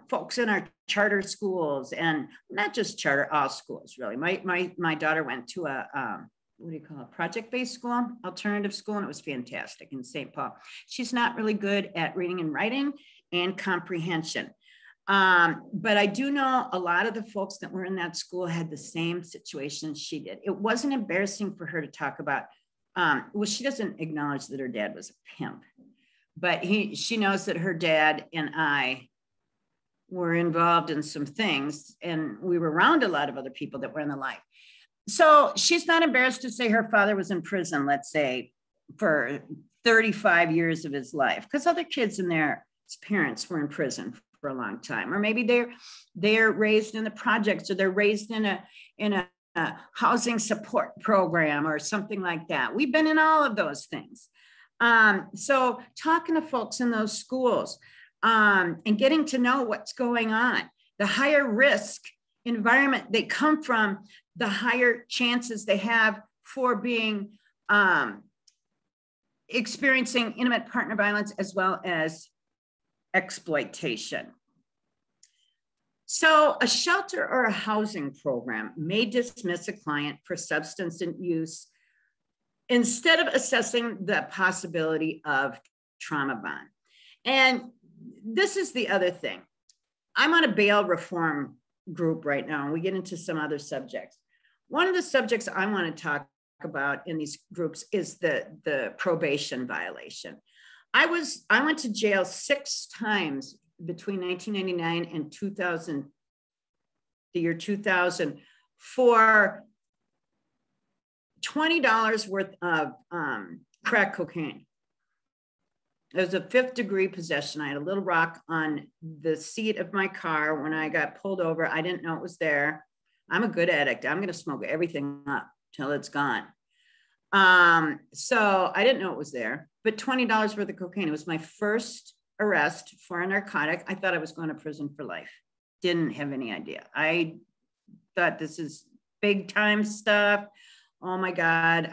folks in our charter schools, and not just charter, all schools really. My daughter went to a, what do you call it, project-based school, alternative school, and it was fantastic in St. Paul. She's not really good at reading and writing and comprehension. But I do know a lot of the folks that were in that school had the same situation she did. It wasn't embarrassing for her to talk about, well, she doesn't acknowledge that her dad was a pimp, but she knows that her dad and I were involved in some things, and we were around a lot of other people that were in the life. So she's not embarrassed to say her father was in prison, let's say, for 35 years of his life, because other kids and their parents were in prison for a long time, or maybe they're raised in the projects, or they're raised in a housing support program or something like that. We've been in all of those things. So talking to folks in those schools, and getting to know what's going on, the higher risk environment they come from, the higher chances they have for being experiencing intimate partner violence as well as exploitation. So a shelter or a housing program may dismiss a client for substance use instead of assessing the possibility of trauma bond. And this is the other thing. I'm on a bail reform group right now, and we get into some other subjects. One of the subjects I want to talk about in these groups is the probation violation. I went to jail 6 times between 1999 and 2000, the year 2000, for $20 worth of crack cocaine. It was a 5th degree possession. I had a little rock on the seat of my car when I got pulled over. I didn't know it was there. I'm a good addict. I'm going to smoke everything up till it's gone. So I didn't know it was there, but $20 worth of cocaine. It was my first arrest for a narcotic. I thought I was going to prison for life. Didn't have any idea. I thought this is big time stuff. Oh my God,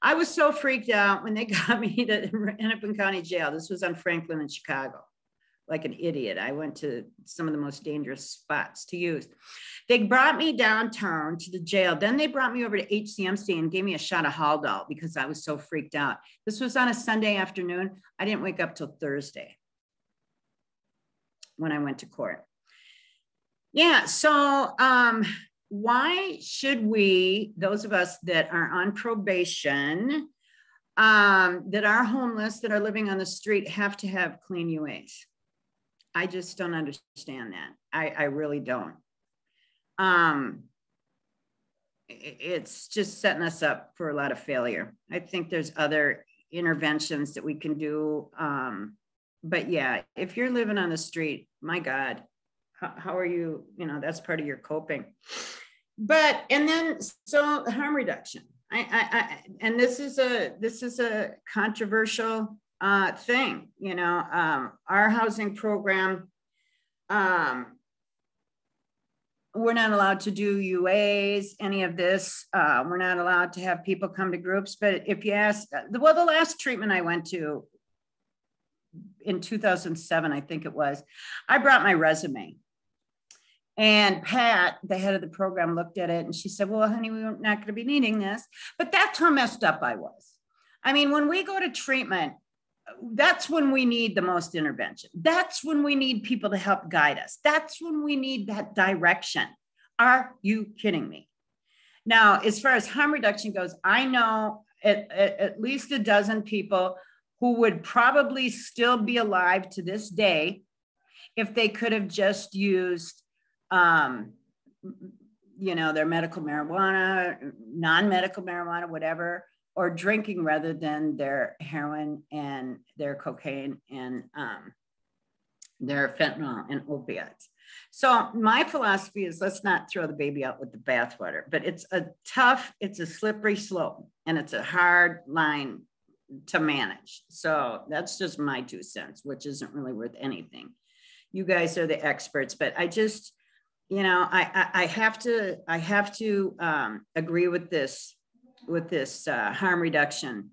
I was so freaked out when they got me to Hennepin County Jail. This was on Franklin in Chicago, like an idiot. I went to some of the most dangerous spots to use. They brought me downtown to the jail. Then they brought me over to HCMC and gave me a shot of Haldol because I was so freaked out. This was on a Sunday afternoon. I didn't wake up till Thursday when I went to court. Yeah, so, why should we, those of us that are on probation, that are homeless, that are living on the street, have to have clean UAs? I just don't understand that. I really don't. It's just setting us up for a lot of failure. I think there's other interventions that we can do. But yeah, if you're living on the street, my God, how are you? You know, that's part of your coping. But, and then, so harm reduction. And this is a controversial thing, you know. Our housing program, we're not allowed to do UAs, any of this. We're not allowed to have people come to groups. But if you ask, well, the last treatment I went to in 2007, I think it was, I brought my resume. And Pat, the head of the program, looked at it and she said, well, honey, we're not going to be needing this. But that's how messed up I was. I mean, when we go to treatment, that's when we need the most intervention. That's when we need people to help guide us. That's when we need that direction. Are you kidding me? Now, as far as harm reduction goes, I know at least a dozen people who would probably still be alive to this day if they could have just used you know, their medical marijuana, non-medical marijuana, whatever, or drinking rather than their heroin and their cocaine and their fentanyl and opiates. So my philosophy is, let's not throw the baby out with the bathwater, but it's a slippery slope, and it's a hard line to manage. So that's just my 2 cents, which isn't really worth anything. You guys are the experts, but I just, you know, I have to agree with this harm reduction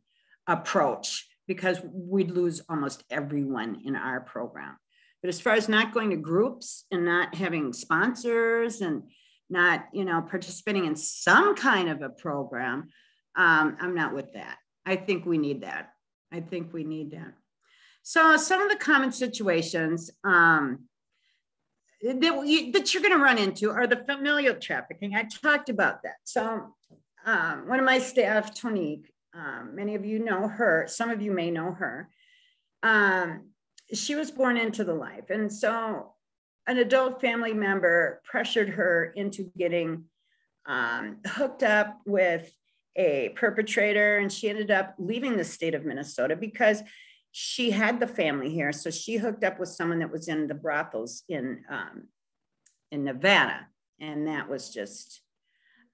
approach, because we'd lose almost everyone in our program. But as far as not going to groups and not having sponsors and not, participating in some kind of a program, I'm not with that. I think we need that. So some of the common situations that you're going to run into are the familial trafficking. I talked about that. So one of my staff, Tonique, many of you know her. Some of you may know her. She was born into the life. And so an adult family member pressured her into getting hooked up with a perpetrator, and she ended up leaving the state of Minnesota because she had the family here. So she hooked up with someone that was in the brothels in Nevada, and that was just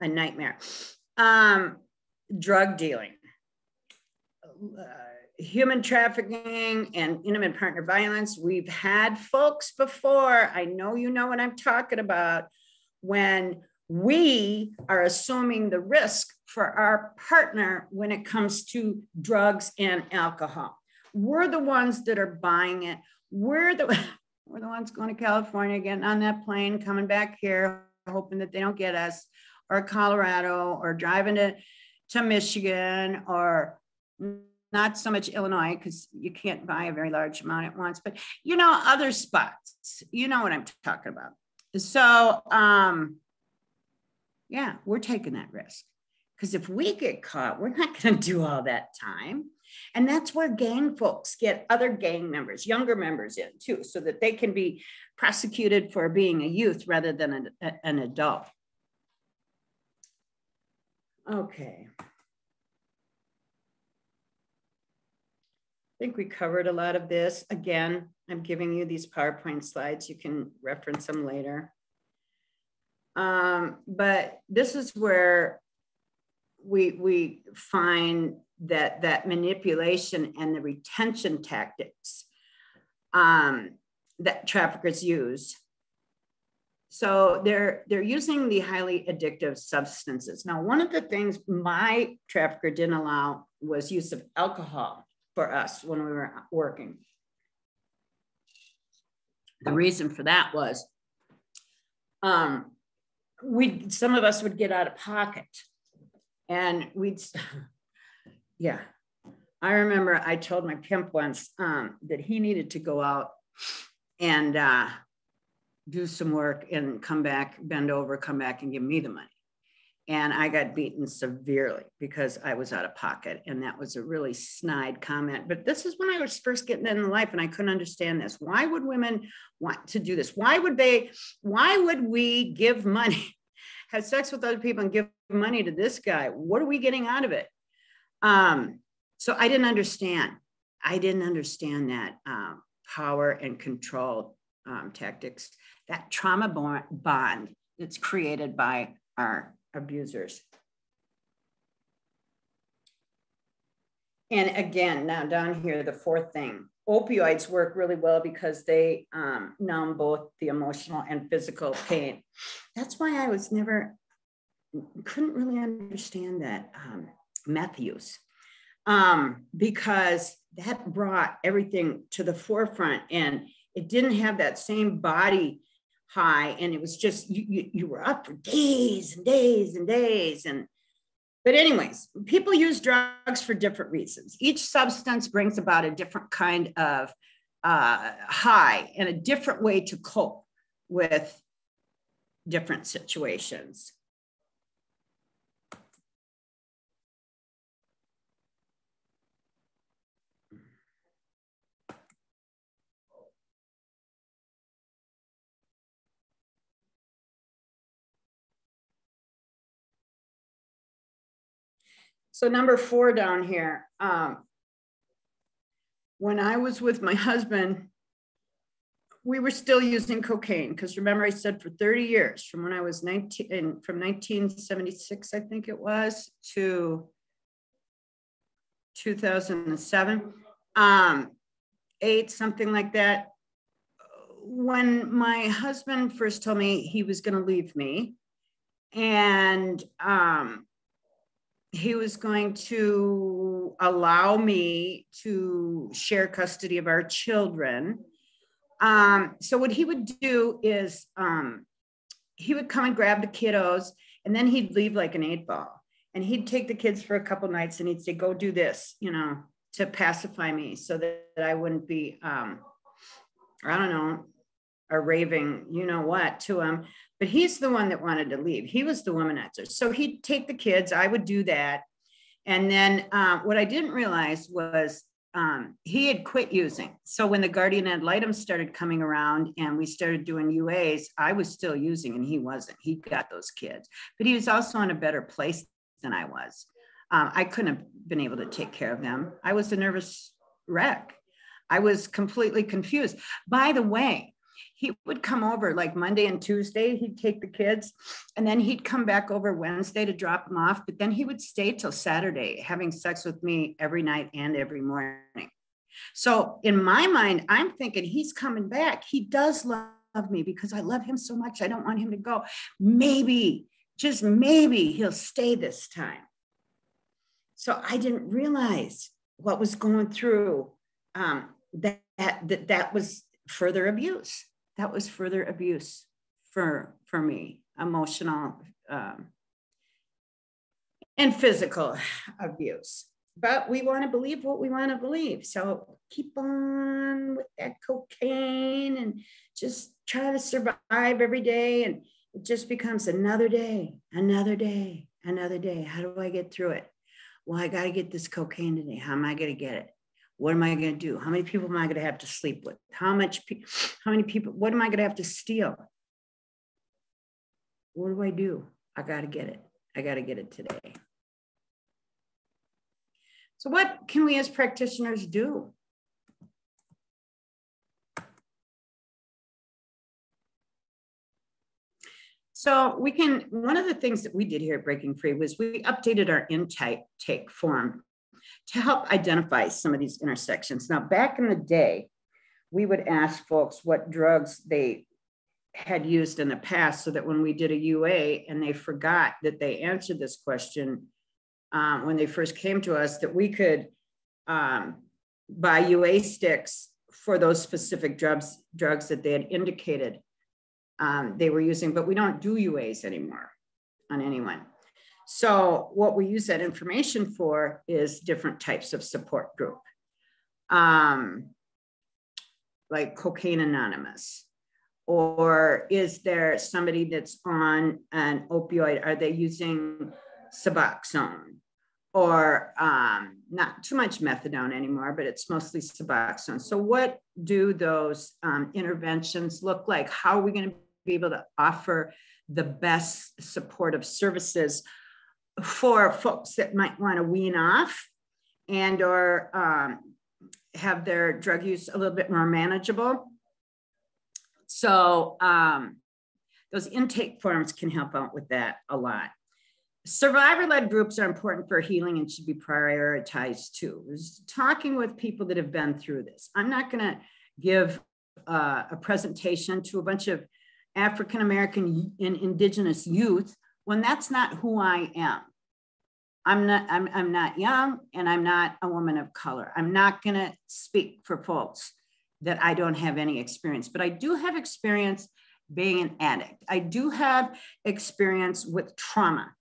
a nightmare. Drug dealing, human trafficking, and intimate partner violence. We've had folks before. I know you know what I'm talking about. When we are assuming the risk for our partner when it comes to drugs and alcohol. We're the ones that are buying it. We're the ones going to California, getting on that plane, coming back here, hoping that they don't get us, or Colorado, or driving to Michigan, or not so much Illinois, because you can't buy a very large amount at once, but other spots, you know what I'm talking about. So, yeah, we're taking that risk, because if we get caught, we're not going to do all that time. And that's where gang folks get other gang members, younger members in too, so that they can be prosecuted for being a youth rather than an adult. Okay. I think we covered a lot of this. Again, I'm giving you these PowerPoint slides. You can reference them later. But this is where we find that manipulation and the retention tactics that traffickers use. So they're using the highly addictive substances. Now, one of the things my trafficker didn't allow was use of alcohol for us when we were working. The reason for that was some of us would get out of pocket, and yeah. I remember I told my pimp once that he needed to go out and do some work and come back, bend over, come back and give me the money. And I got beaten severely because I was out of pocket. And that was a really snide comment. But this is when I was first getting into life, and I couldn't understand this. Why would women want to do this? Why would we give money, have sex with other people and give money to this guy? What are we getting out of it? So I didn't understand. That power and control tactics, that trauma bond that's created by our abusers. And again, now down here, the fourth thing, opioids work really well because they numb both the emotional and physical pain. That's why I couldn't really understand that meth use. Because that brought everything to the forefront, and it didn't have that same body high. And it was just, you were up for days and days and days. But anyways, people use drugs for different reasons. Each substance brings about a different kind of high and a different way to cope with different situations. So number 4 down here, when I was with my husband, we were still using cocaine, because remember I said for 30 years, from when I was 19, from 1976, I think it was, to 2007, 8, something like that. When my husband first told me he was going to leave me, and he was going to allow me to share custody of our children, So what he would do is he would come and grab the kiddos, and then he'd leave like an 8-ball, and he'd take the kids for a couple nights, and he'd say, go do this, to pacify me so that I wouldn't be, I don't know, a raving, what to him. But he's the one that wanted to leave. He was the womanizer. So he'd take the kids, I would do that. And then what I didn't realize was he had quit using. So when the guardian ad litem started coming around and we started doing UAs, I was still using and he wasn't. He got those kids, but he was also in a better place than I was. I couldn't have been able to take care of them. I was a nervous wreck. I was completely confused. By the way, he would come over like Monday and Tuesday, he'd take the kids, and then he'd come back over Wednesday to drop them off. But then he would stay till Saturday, having sex with me every night and every morning. So in my mind, I'm thinking he's coming back. He does love me because I love him so much. I don't want him to go. Maybe, just maybe he'll stay this time. So I didn't realize what was going through that was further abuse. That was further abuse for me, emotional and physical abuse. But we want to believe what we want to believe. So keep on with that cocaine and just try to survive every day. And it just becomes another day, another day, another day. How do I get through it? Well, I got to get this cocaine today. How am I going to get it? What am I going to do? How many people am I going to have to sleep with? How many people, what am I going to have to steal? What do I do? I got to get it. I got to get it today. So what can we as practitioners do? So one of the things that we did here at Breaking Free was we updated our intake form to help identify some of these intersections. Now, back in the day, we would ask folks what drugs they had used in the past so that when we did a UA and they forgot that they answered this question when they first came to us, that we could buy UA sticks for those specific drugs that they had indicated they were using, but we don't do UAs anymore on anyone. So what we use that information for is different types of support group, like Cocaine Anonymous, or is there somebody that's on an opioid? Are they using Suboxone? Or not too much methadone anymore, but it's mostly Suboxone. So what do those interventions look like? How are we going to be able to offer the best supportive services for folks that might want to wean off and or have their drug use a little bit more manageable? So those intake forms can help out with that a lot. Survivor-led groups are important for healing and should be prioritized too. Talking with people that have been through this. I'm not going to give a presentation to a bunch of African-American and Indigenous youth when that's not who I am. I'm not young and I'm not a woman of color. I'm not going to speak for folks that I don't have any experience, but I do have experience being an addict. I do have experience with trauma.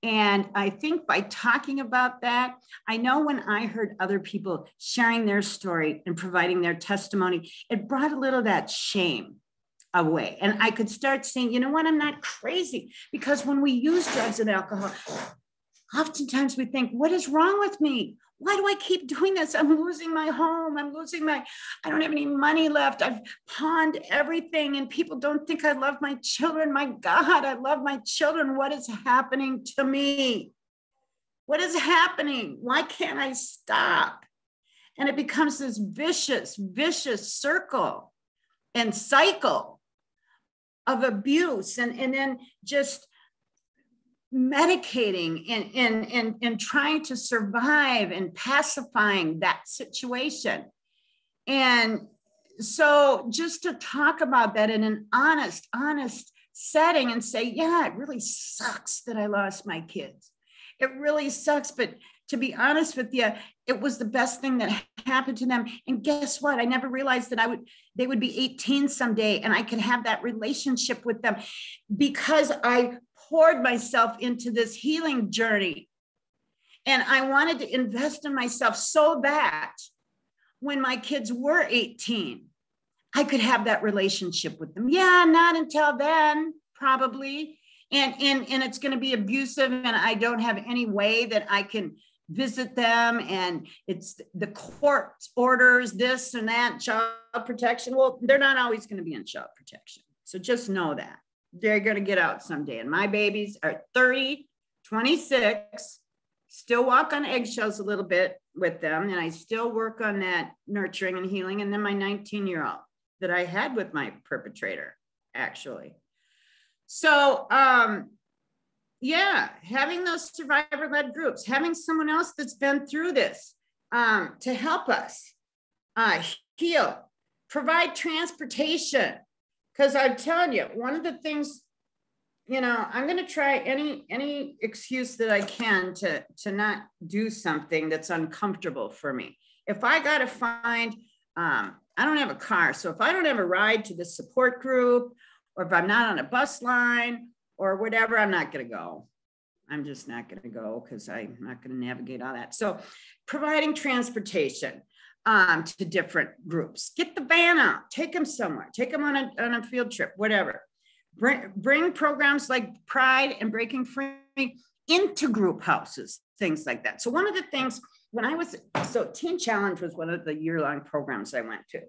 And I think by talking about that, I know when I heard other people sharing their story and providing their testimony, it brought a little of that shame away. And I could start saying, you know what, I'm not crazy. Because when we use drugs and alcohol, oftentimes we think, what is wrong with me? Why do I keep doing this? I'm losing my home. I don't have any money left. I've pawned everything and people don't think I love my children. My God, I love my children. What is happening to me? What is happening? Why can't I stop? And it becomes this vicious circle and cycle of abuse and then just medicating and trying to survive and pacifying that situation. And so just to talk about that in an honest setting and say, yeah, it really sucks that I lost my kids. It really sucks. But to be honest with you, it was the best thing that happened to them. And guess what? I never realized that they would be 18 someday and I could have that relationship with them because I poured myself into this healing journey. And I wanted to invest in myself so that when my kids were 18, I could have that relationship with them. Yeah, not until then, probably. And it's going to be abusive, and I don't have any way that I can visit them. And it's the court orders this and that, child protection. Well, they're not always going to be in child protection. So just know that they're going to get out someday. And my babies are 30, 26, still walk on eggshells a little bit with them. And I still work on that nurturing and healing. And then my 19-year-old that I had with my perpetrator, actually. So, yeah, having those survivor-led groups, having someone else that's been through this to help us heal, provide transportation. Because I'm telling you, one of the things, I'm going to try any excuse that I can to not do something that's uncomfortable for me. If I got to find, I don't have a car. So if I don't have a ride to the support group, or if I'm not on a bus line or whatever, I'm not going to go. I'm just not going to go because I'm not going to navigate all that. So providing transportation to different groups, get the van out, take them somewhere, take them on a field trip, whatever. Bring programs like Pride and Breaking Free into group houses, things like that. So one of the things Teen Challenge was one of the year-long programs I went to.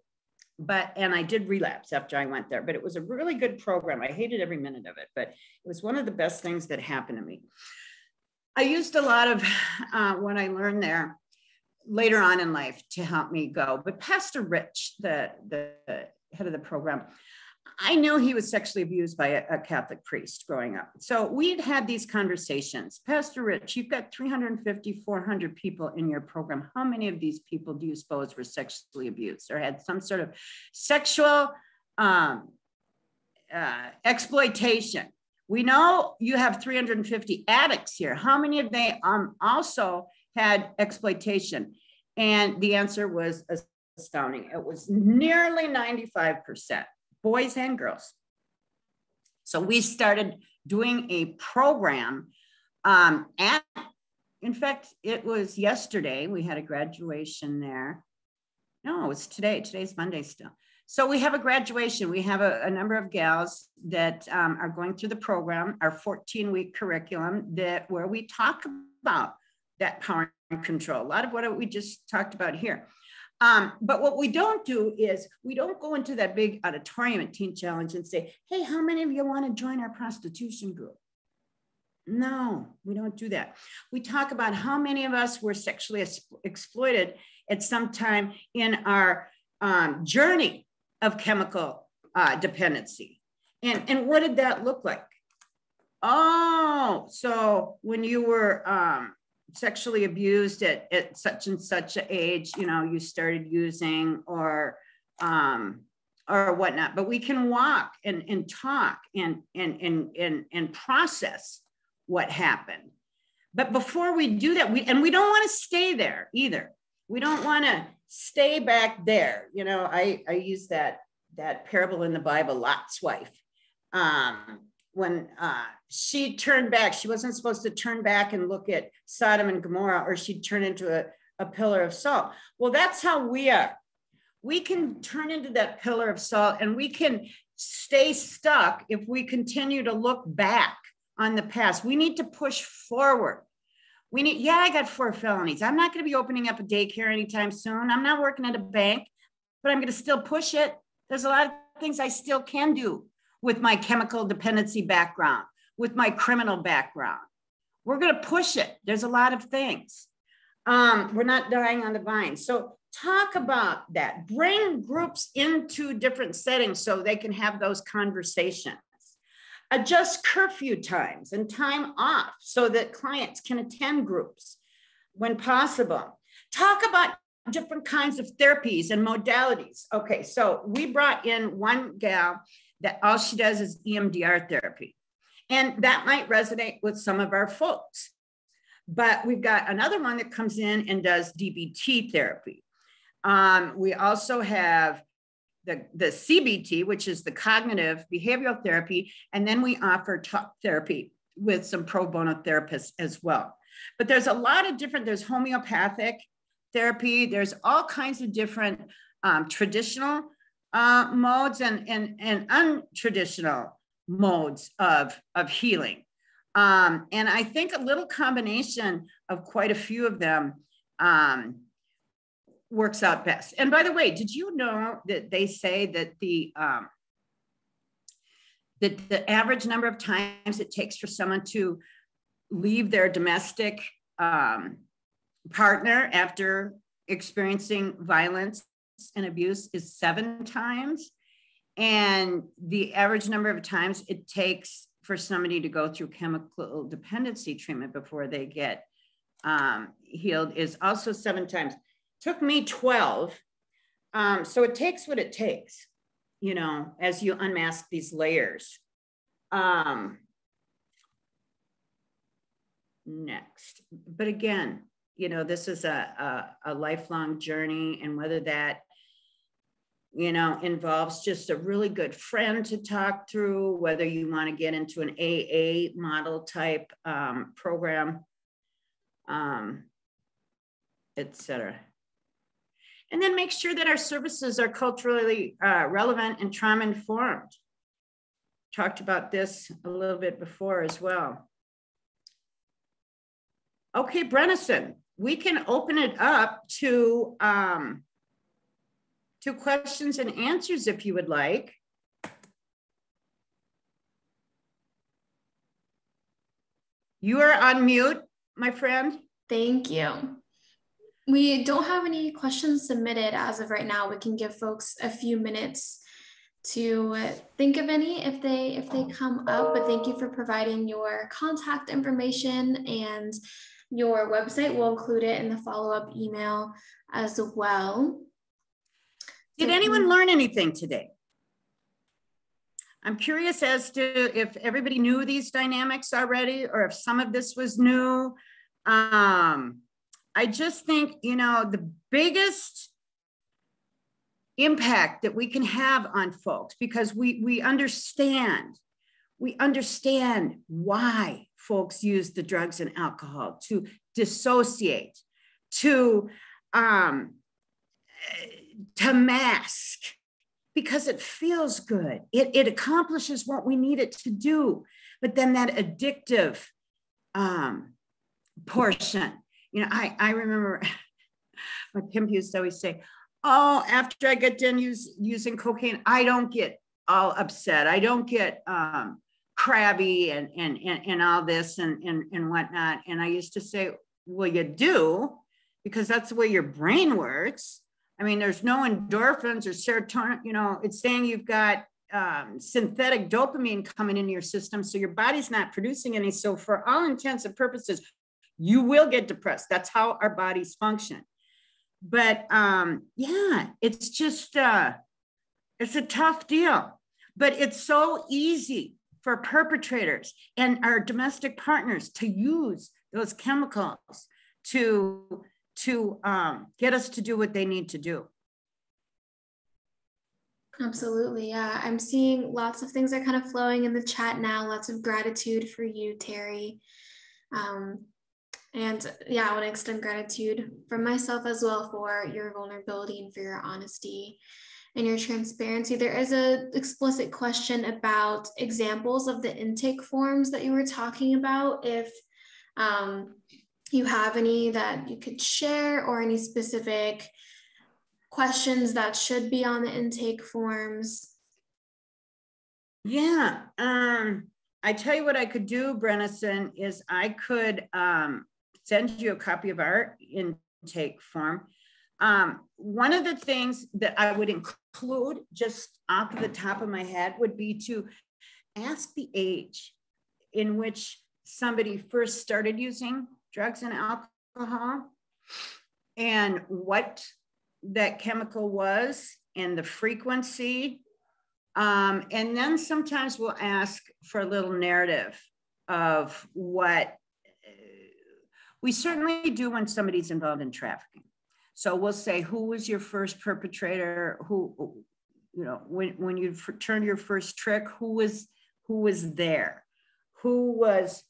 And I did relapse after I went there, but it was a really good program. I hated every minute of it, but it was one of the best things that happened to me. I used a lot of what I learned there later on in life to help me go. But Pastor Rich, the head of the program, I knew he was sexually abused by a Catholic priest growing up. So we'd had these conversations. Pastor Rich, you've got 350, 400 people in your program. How many of these people do you suppose were sexually abused or had some sort of sexual exploitation? We know you have 350 addicts here. How many of they also had exploitation? And the answer was astounding. It was nearly 95%. Boys and girls. So we started doing a program in fact, it was yesterday, we had a graduation there. No, it's today. Today's Monday still. So we have a graduation. We have a number of gals that are going through the program, our 14-week curriculum where we talk about that power and control. A lot of what we just talked about here. But what we don't do is we don't go into that big auditorium at Teen Challenge and say, hey, how many of you want to join our prostitution group? No, we don't do that. We talk about how many of us were sexually exploited at some time in our journey of chemical dependency. And what did that look like? Oh, so when you were sexually abused at such and such an age, you started using or whatnot, but we can walk and talk and process what happened. But before we do that, we don't want to stay there either. We don't want to stay back there. I use that parable in the Bible, Lot's wife. When she turned back, she wasn't supposed to turn back and look at Sodom and Gomorrah, or she'd turn into a pillar of salt. Well, that's how we are. We can turn into that pillar of salt, and we can stay stuck if we continue to look back on the past. We need to push forward. I got 4 felonies. I'm not going to be opening up a daycare anytime soon. I'm not working at a bank, but I'm going to still push it. There's a lot of things I still can do with my chemical dependency background, with my criminal background. We're going to push it. There's a lot of things. We're not dying on the vine. So talk about that. Bring groups into different settings so they can have those conversations. Adjust curfew times and time off so that clients can attend groups when possible. Talk about different kinds of therapies and modalities. Okay, so we brought in one gal that all she does is EMDR therapy. And that might resonate with some of our folks. But we've got another one that comes in and does DBT therapy. We also have the CBT, which is the cognitive behavioral therapy. And then we offer talk therapy with some pro bono therapists as well. But there's a lot of different, there's homeopathic therapy. There's all kinds of different traditional modes and untraditional modes of healing. And I think a little combination of quite a few of them works out best. And by the way, did you know that they say that the average number of times it takes for someone to leave their domestic partner after experiencing violence and abuse is 7 times? And the average number of times it takes for somebody to go through chemical dependency treatment before they get healed is also 7 times. Took me 12. So it takes what it takes, you know, as you unmask these layers. Next, but again, you know, this is a lifelong journey, and whether that, you know, involves just a really good friend to talk through, whether you want to get into an AA model type program, etc. And then make sure that our services are culturally relevant and trauma informed. Talked about this a little bit before as well. Okay, Brennison, we can open it up to questions and answers if you would like. You are on mute, my friend. Thank you. We don't have any questions submitted as of right now. We can give folks a few minutes to think of any if they come up, but thank you for providing your contact information and your website. We'll include it in the follow-up email as well. Did anyone learn anything today? I'm curious as to if everybody knew these dynamics already, or if some of this was new. I just think, you know, the biggest impact that we can have on folks, because we understand why folks use the drugs and alcohol to dissociate, to mask, because it feels good. It accomplishes what we need it to do. But then that addictive portion, you know, I remember my pimp used to always say, oh, after I get done using cocaine, I don't get all upset. I don't get crabby and all this and whatnot. And I used to say, well, you do, because that's the way your brain works. I mean, there's no endorphins or serotonin, you know, it's saying you've got synthetic dopamine coming into your system. So your body's not producing any. So for all intents and purposes, you will get depressed. That's how our bodies function. But yeah, it's just, it's a tough deal, but it's so easy for perpetrators and our domestic partners to use those chemicals to get us to do what they need to do. Absolutely. Yeah. I'm seeing lots of things are kind of flowing in the chat now. Lots of gratitude for you, Terry. And yeah, I want to extend gratitude from myself as well for your vulnerability and for your honesty and your transparency. There is an explicit question about examples of the intake forms that you were talking about. If you have any that you could share, or any specific questions that should be on the intake forms. Yeah, I tell you what I could do, Brennison, is I could send you a copy of our intake form. One of the things that I would include just off the top of my head would be to ask the age in which somebody first started using drugs and alcohol, and what that chemical was and the frequency. And then sometimes we'll ask for a little narrative of what We certainly do when somebody's involved in trafficking. So we'll say, who was your first perpetrator? Who, you know, when you turned your first trick, who was there? Who was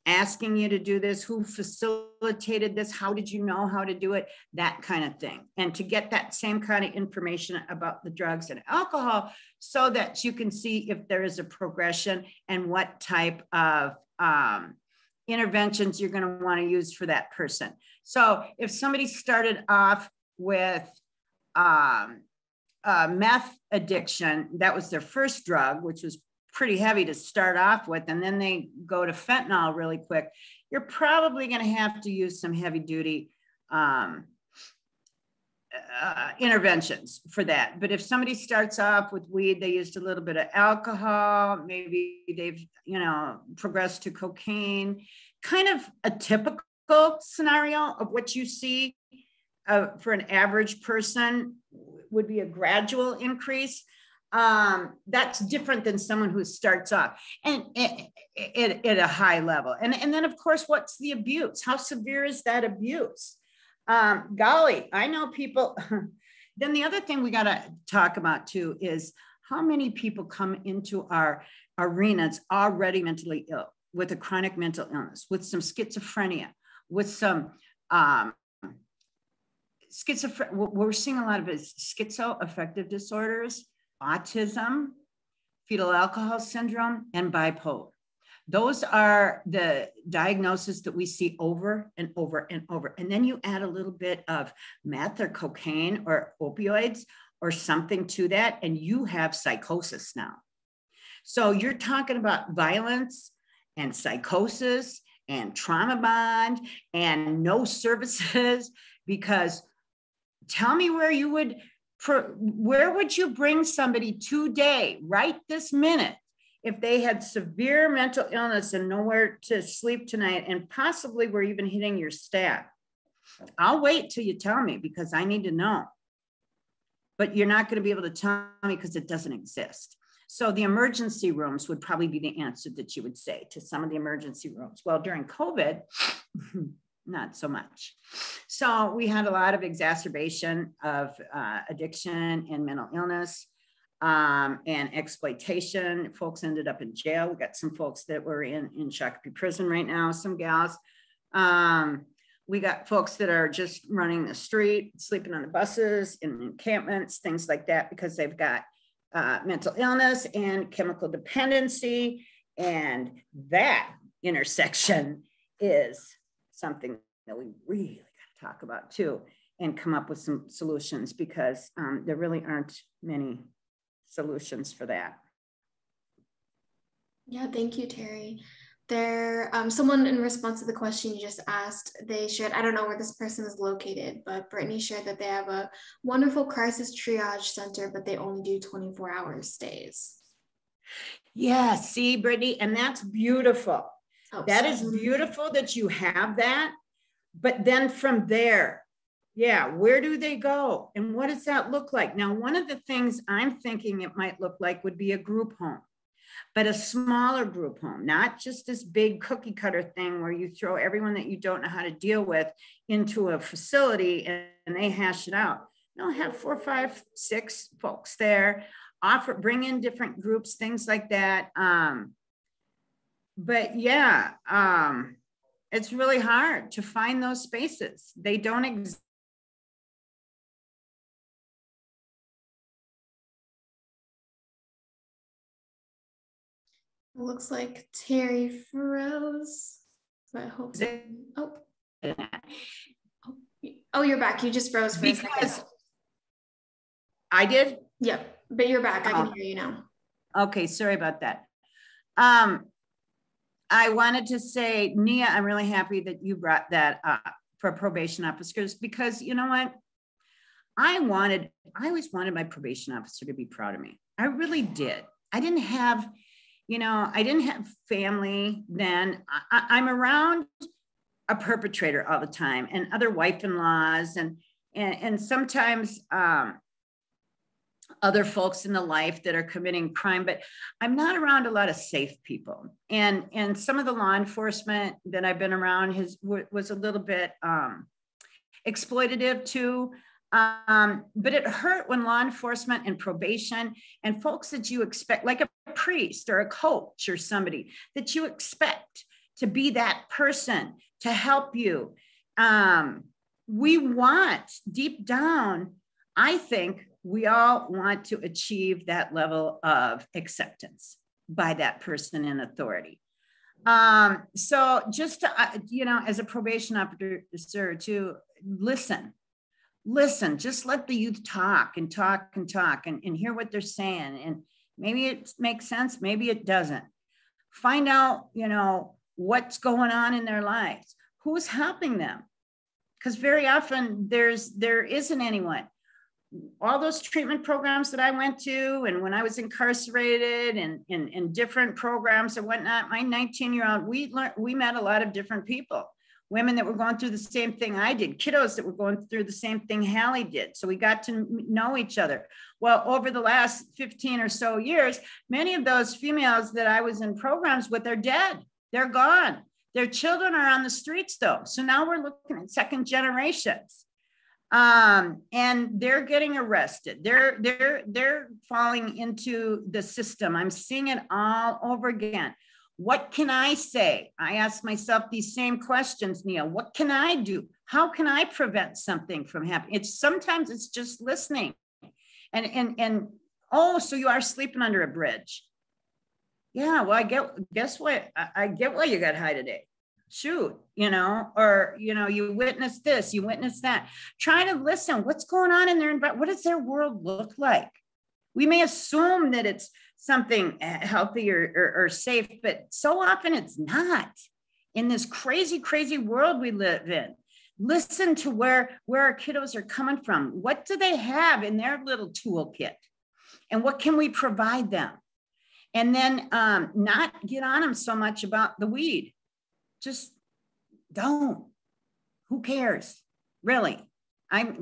asking you to do this? Who facilitated this? How did you know how to do it? That kind of thing. And to get that same kind of information about the drugs and alcohol so that you can see if there is a progression and what type of interventions you're going to want to use for that person. So if somebody started off with meth addiction, that was their first drug, which was pretty heavy to start off with, and then they go to fentanyl really quick, you're probably going to have to use some heavy duty interventions for that. But if somebody starts off with weed, they used a little bit of alcohol, maybe they've, you know, progressed to cocaine, kind of a typical scenario of what you see for an average person would be a gradual increase. That's different than someone who starts off and at a high level. And then of course, what's the abuse? How severe is that abuse? Golly, I know people. Then the other thing we got to talk about too is how many people come into our arenas already mentally ill with a chronic mental illness, with some schizophrenia, with some we're seeing a lot of schizoaffective disorders, autism, fetal alcohol syndrome, and bipolar. Those are the diagnoses that we see over and over and over. And then you add a little bit of meth or cocaine or opioids or something to that, and you have psychosis now. So you're talking about violence and psychosis and trauma bond and no services, because tell me where you would, where would you bring somebody today, right this minute, if they had severe mental illness and nowhere to sleep tonight and possibly were even hitting your staff? I'll wait till you tell me because I need to know. But you're not going to be able to tell me because it doesn't exist. So the emergency rooms would probably be the answer that you would say to some of the emergency rooms. Well, during COVID, not so much. So we had a lot of exacerbation of addiction and mental illness and exploitation. Folks ended up in jail. We got some folks that were in Shakopee prison right now, some gals. We got folks that are just running the street, sleeping on the buses, in encampments, things like that, because they've got mental illness and chemical dependency. And that intersection is something that we really got to talk about too, and come up with some solutions, because there really aren't many solutions for that. Yeah, thank you, Terry. There, someone in response to the question you just asked, they shared, I don't know where this person is located, but Brittany shared that they have a wonderful crisis triage center, but they only do 24-hour stays. Yeah, see, Brittany, and that's beautiful. Oh, that is beautiful that you have that. But then from there, yeah, where do they go? And what does that look like? Now, one of the things I'm thinking it might look like would be a group home, but a smaller group home, not just this big cookie cutter thing where you throw everyone that you don't know how to deal with into a facility and they hash it out. You'll have 4, 5, 6 folks there, bring in different groups, things like that. But yeah, it's really hard to find those spaces. They don't exist. It looks like Terry froze. So I hope so. Oh, you're back. You just froze for a second. I did? Yep, but you're back. I can hear you now. Okay, sorry about that. I wanted to say, Nia, I'm really happy that you brought that up for probation officers, because you know what? I always wanted my probation officer to be proud of me. I really did. I didn't have family then. I'm around a perpetrator all the time and other wife-in-laws, and sometimes other folks in the life that are committing crime, but I'm not around a lot of safe people. And some of the law enforcement that I've been around was a little bit exploitative too. But it hurt when law enforcement and probation and folks that you expect, like a priest or a coach or somebody that you expect to be that person to help you. We want, deep down, I think we all want to achieve that level of acceptance by that person in authority. So just to, as a probation officer, to listen, just let the youth talk and hear what they're saying. And maybe it makes sense, maybe it doesn't. Find out, what's going on in their lives, who's helping them. Because very often there isn't anyone. All those treatment programs that I went to, and when I was incarcerated and in different programs and whatnot, my 19-year-old, we met a lot of different people, women that were going through the same thing I did, kiddos that were going through the same thing Hallie did. So we got to know each other. Well, over the last 15 or so years, many of those females that I was in programs with are dead. They're gone. Their children are on the streets though. So now we're looking at second generations. And they're getting arrested. They're falling into the system. I'm seeing it all over again. What can I say? I ask myself these same questions, Neil. What can I do? How can I prevent something from happening? Sometimes it's just listening. And oh, so you are sleeping under a bridge. Yeah, well, guess what? I get why you got high today. Shoot, or, you witness this, you witness that. Try to listen. What's going on in their environment? What does their world look like? We may assume that it's something healthy or safe, but so often it's not. In this crazy, crazy world we live in, listen to where our kiddos are coming from. What do they have in their little toolkit? And what can we provide them? And then not get on them so much about the weed. Just don't. Who cares? Really?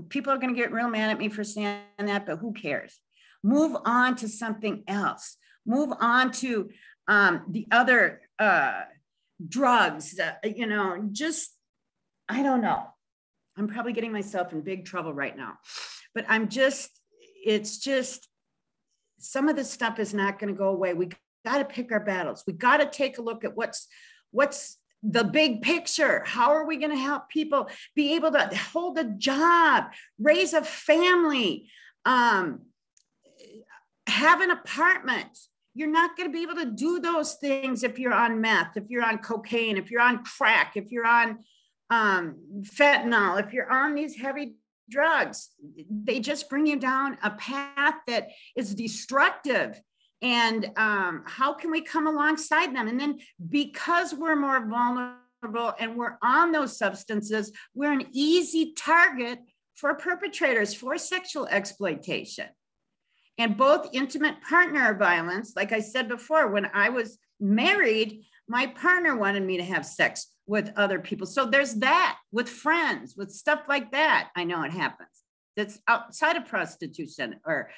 People are going to get real mad at me for saying that, but who cares? Move on to something else. Move on to the other drugs. Just, I don't know. I'm probably getting myself in big trouble right now, but it's just, some of this stuff is not going to go away. We got to pick our battles. We got to take a look at what's the big picture. How are we going to help people be able to hold a job, raise a family, have an apartment? You're not going to be able to do those things if you're on meth, if you're on cocaine, if you're on crack, if you're on fentanyl, if you're on these heavy drugs. They just bring you down a path that is destructive. And how can we come alongside them? And then because we're more vulnerable and we're on those substances, we're an easy target for perpetrators for sexual exploitation. And both intimate partner violence, like I said before, when I was married, my partner wanted me to have sex with other people. So there's that with friends, with stuff like that. I know it happens. That's outside of prostitution or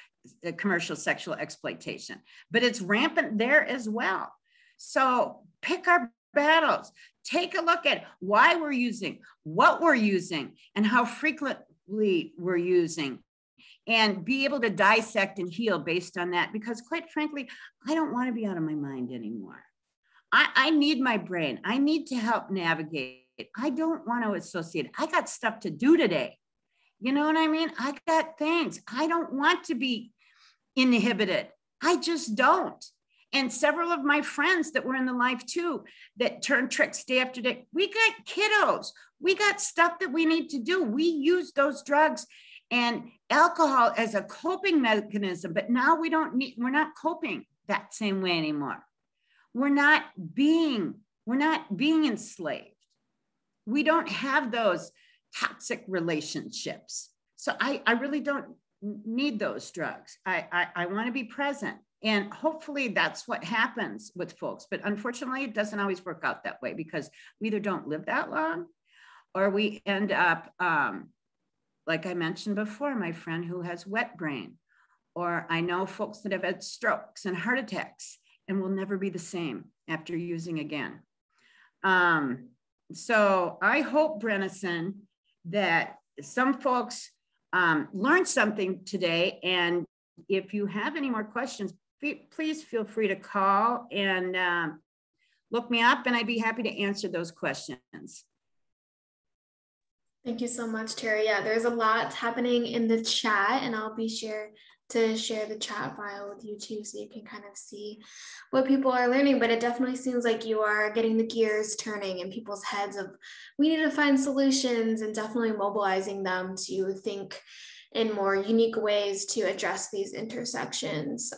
commercial sexual exploitation, but it's rampant there as well. So pick our battles, take a look at why we're using, what we're using, and how frequently we're using, and be able to dissect and heal based on that. Because quite frankly, I don't want to be out of my mind anymore. I need my brain. I need to help navigate. I don't want to associate. I got stuff to do today. You know what I mean? I got things. I don't want to be inhibited. I just don't. And several of my friends that were in the life too, that turned tricks day after day, we got kiddos. We got stuff that we need to do. We use those drugs and alcohol as a coping mechanism, but now we're not coping that same way anymore. We're not being enslaved. We don't have those toxic relationships. So I really don't need those drugs. I want to be present. And hopefully that's what happens with folks. But unfortunately, it doesn't always work out that way, because we either don't live that long, or we end up, like I mentioned before, my friend who has wet brain, or I know folks that have had strokes and heart attacks and will never be the same after using again. So I hope, Brennison, that some folks learned something today. And if you have any more questions, please feel free to call and look me up, and I'd be happy to answer those questions. Thank you so much, Terry. Yeah, there's a lot happening in the chat, and I'll be sure to share the chat file with you too, so you can kind of see what people are learning. But it definitely seems like you are getting the gears turning in people's heads of, we need to find solutions, and definitely mobilizing them to think in more unique ways to address these intersections.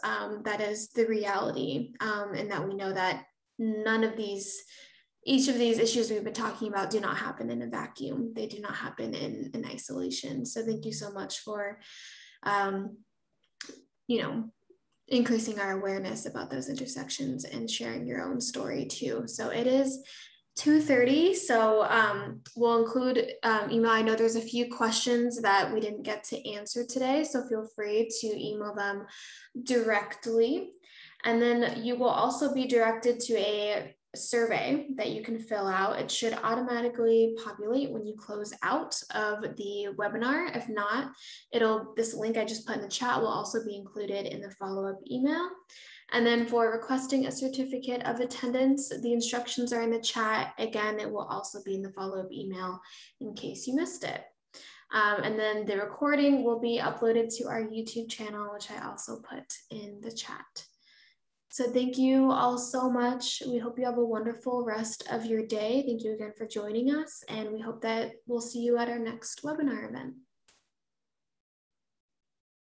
That is the reality, and that we know that each of these issues we've been talking about do not happen in a vacuum. They do not happen in isolation. So thank you so much for, increasing our awareness about those intersections and sharing your own story too. So it is 2:30. So we'll include email. I know there's a few questions that we didn't get to answer today, so feel free to email them directly. And then you will also be directed to a survey that you can fill out. It should automatically populate when you close out of the webinar. If not, this link I just put in the chat will also be included in the follow-up email. And then for requesting a certificate of attendance, the instructions are in the chat. Again, it will also be in the follow-up email in case you missed it. And then the recording will be uploaded to our YouTube channel, which I also put in the chat. So thank you all so much. We hope you have a wonderful rest of your day. Thank you again for joining us, and we hope that we'll see you at our next webinar event.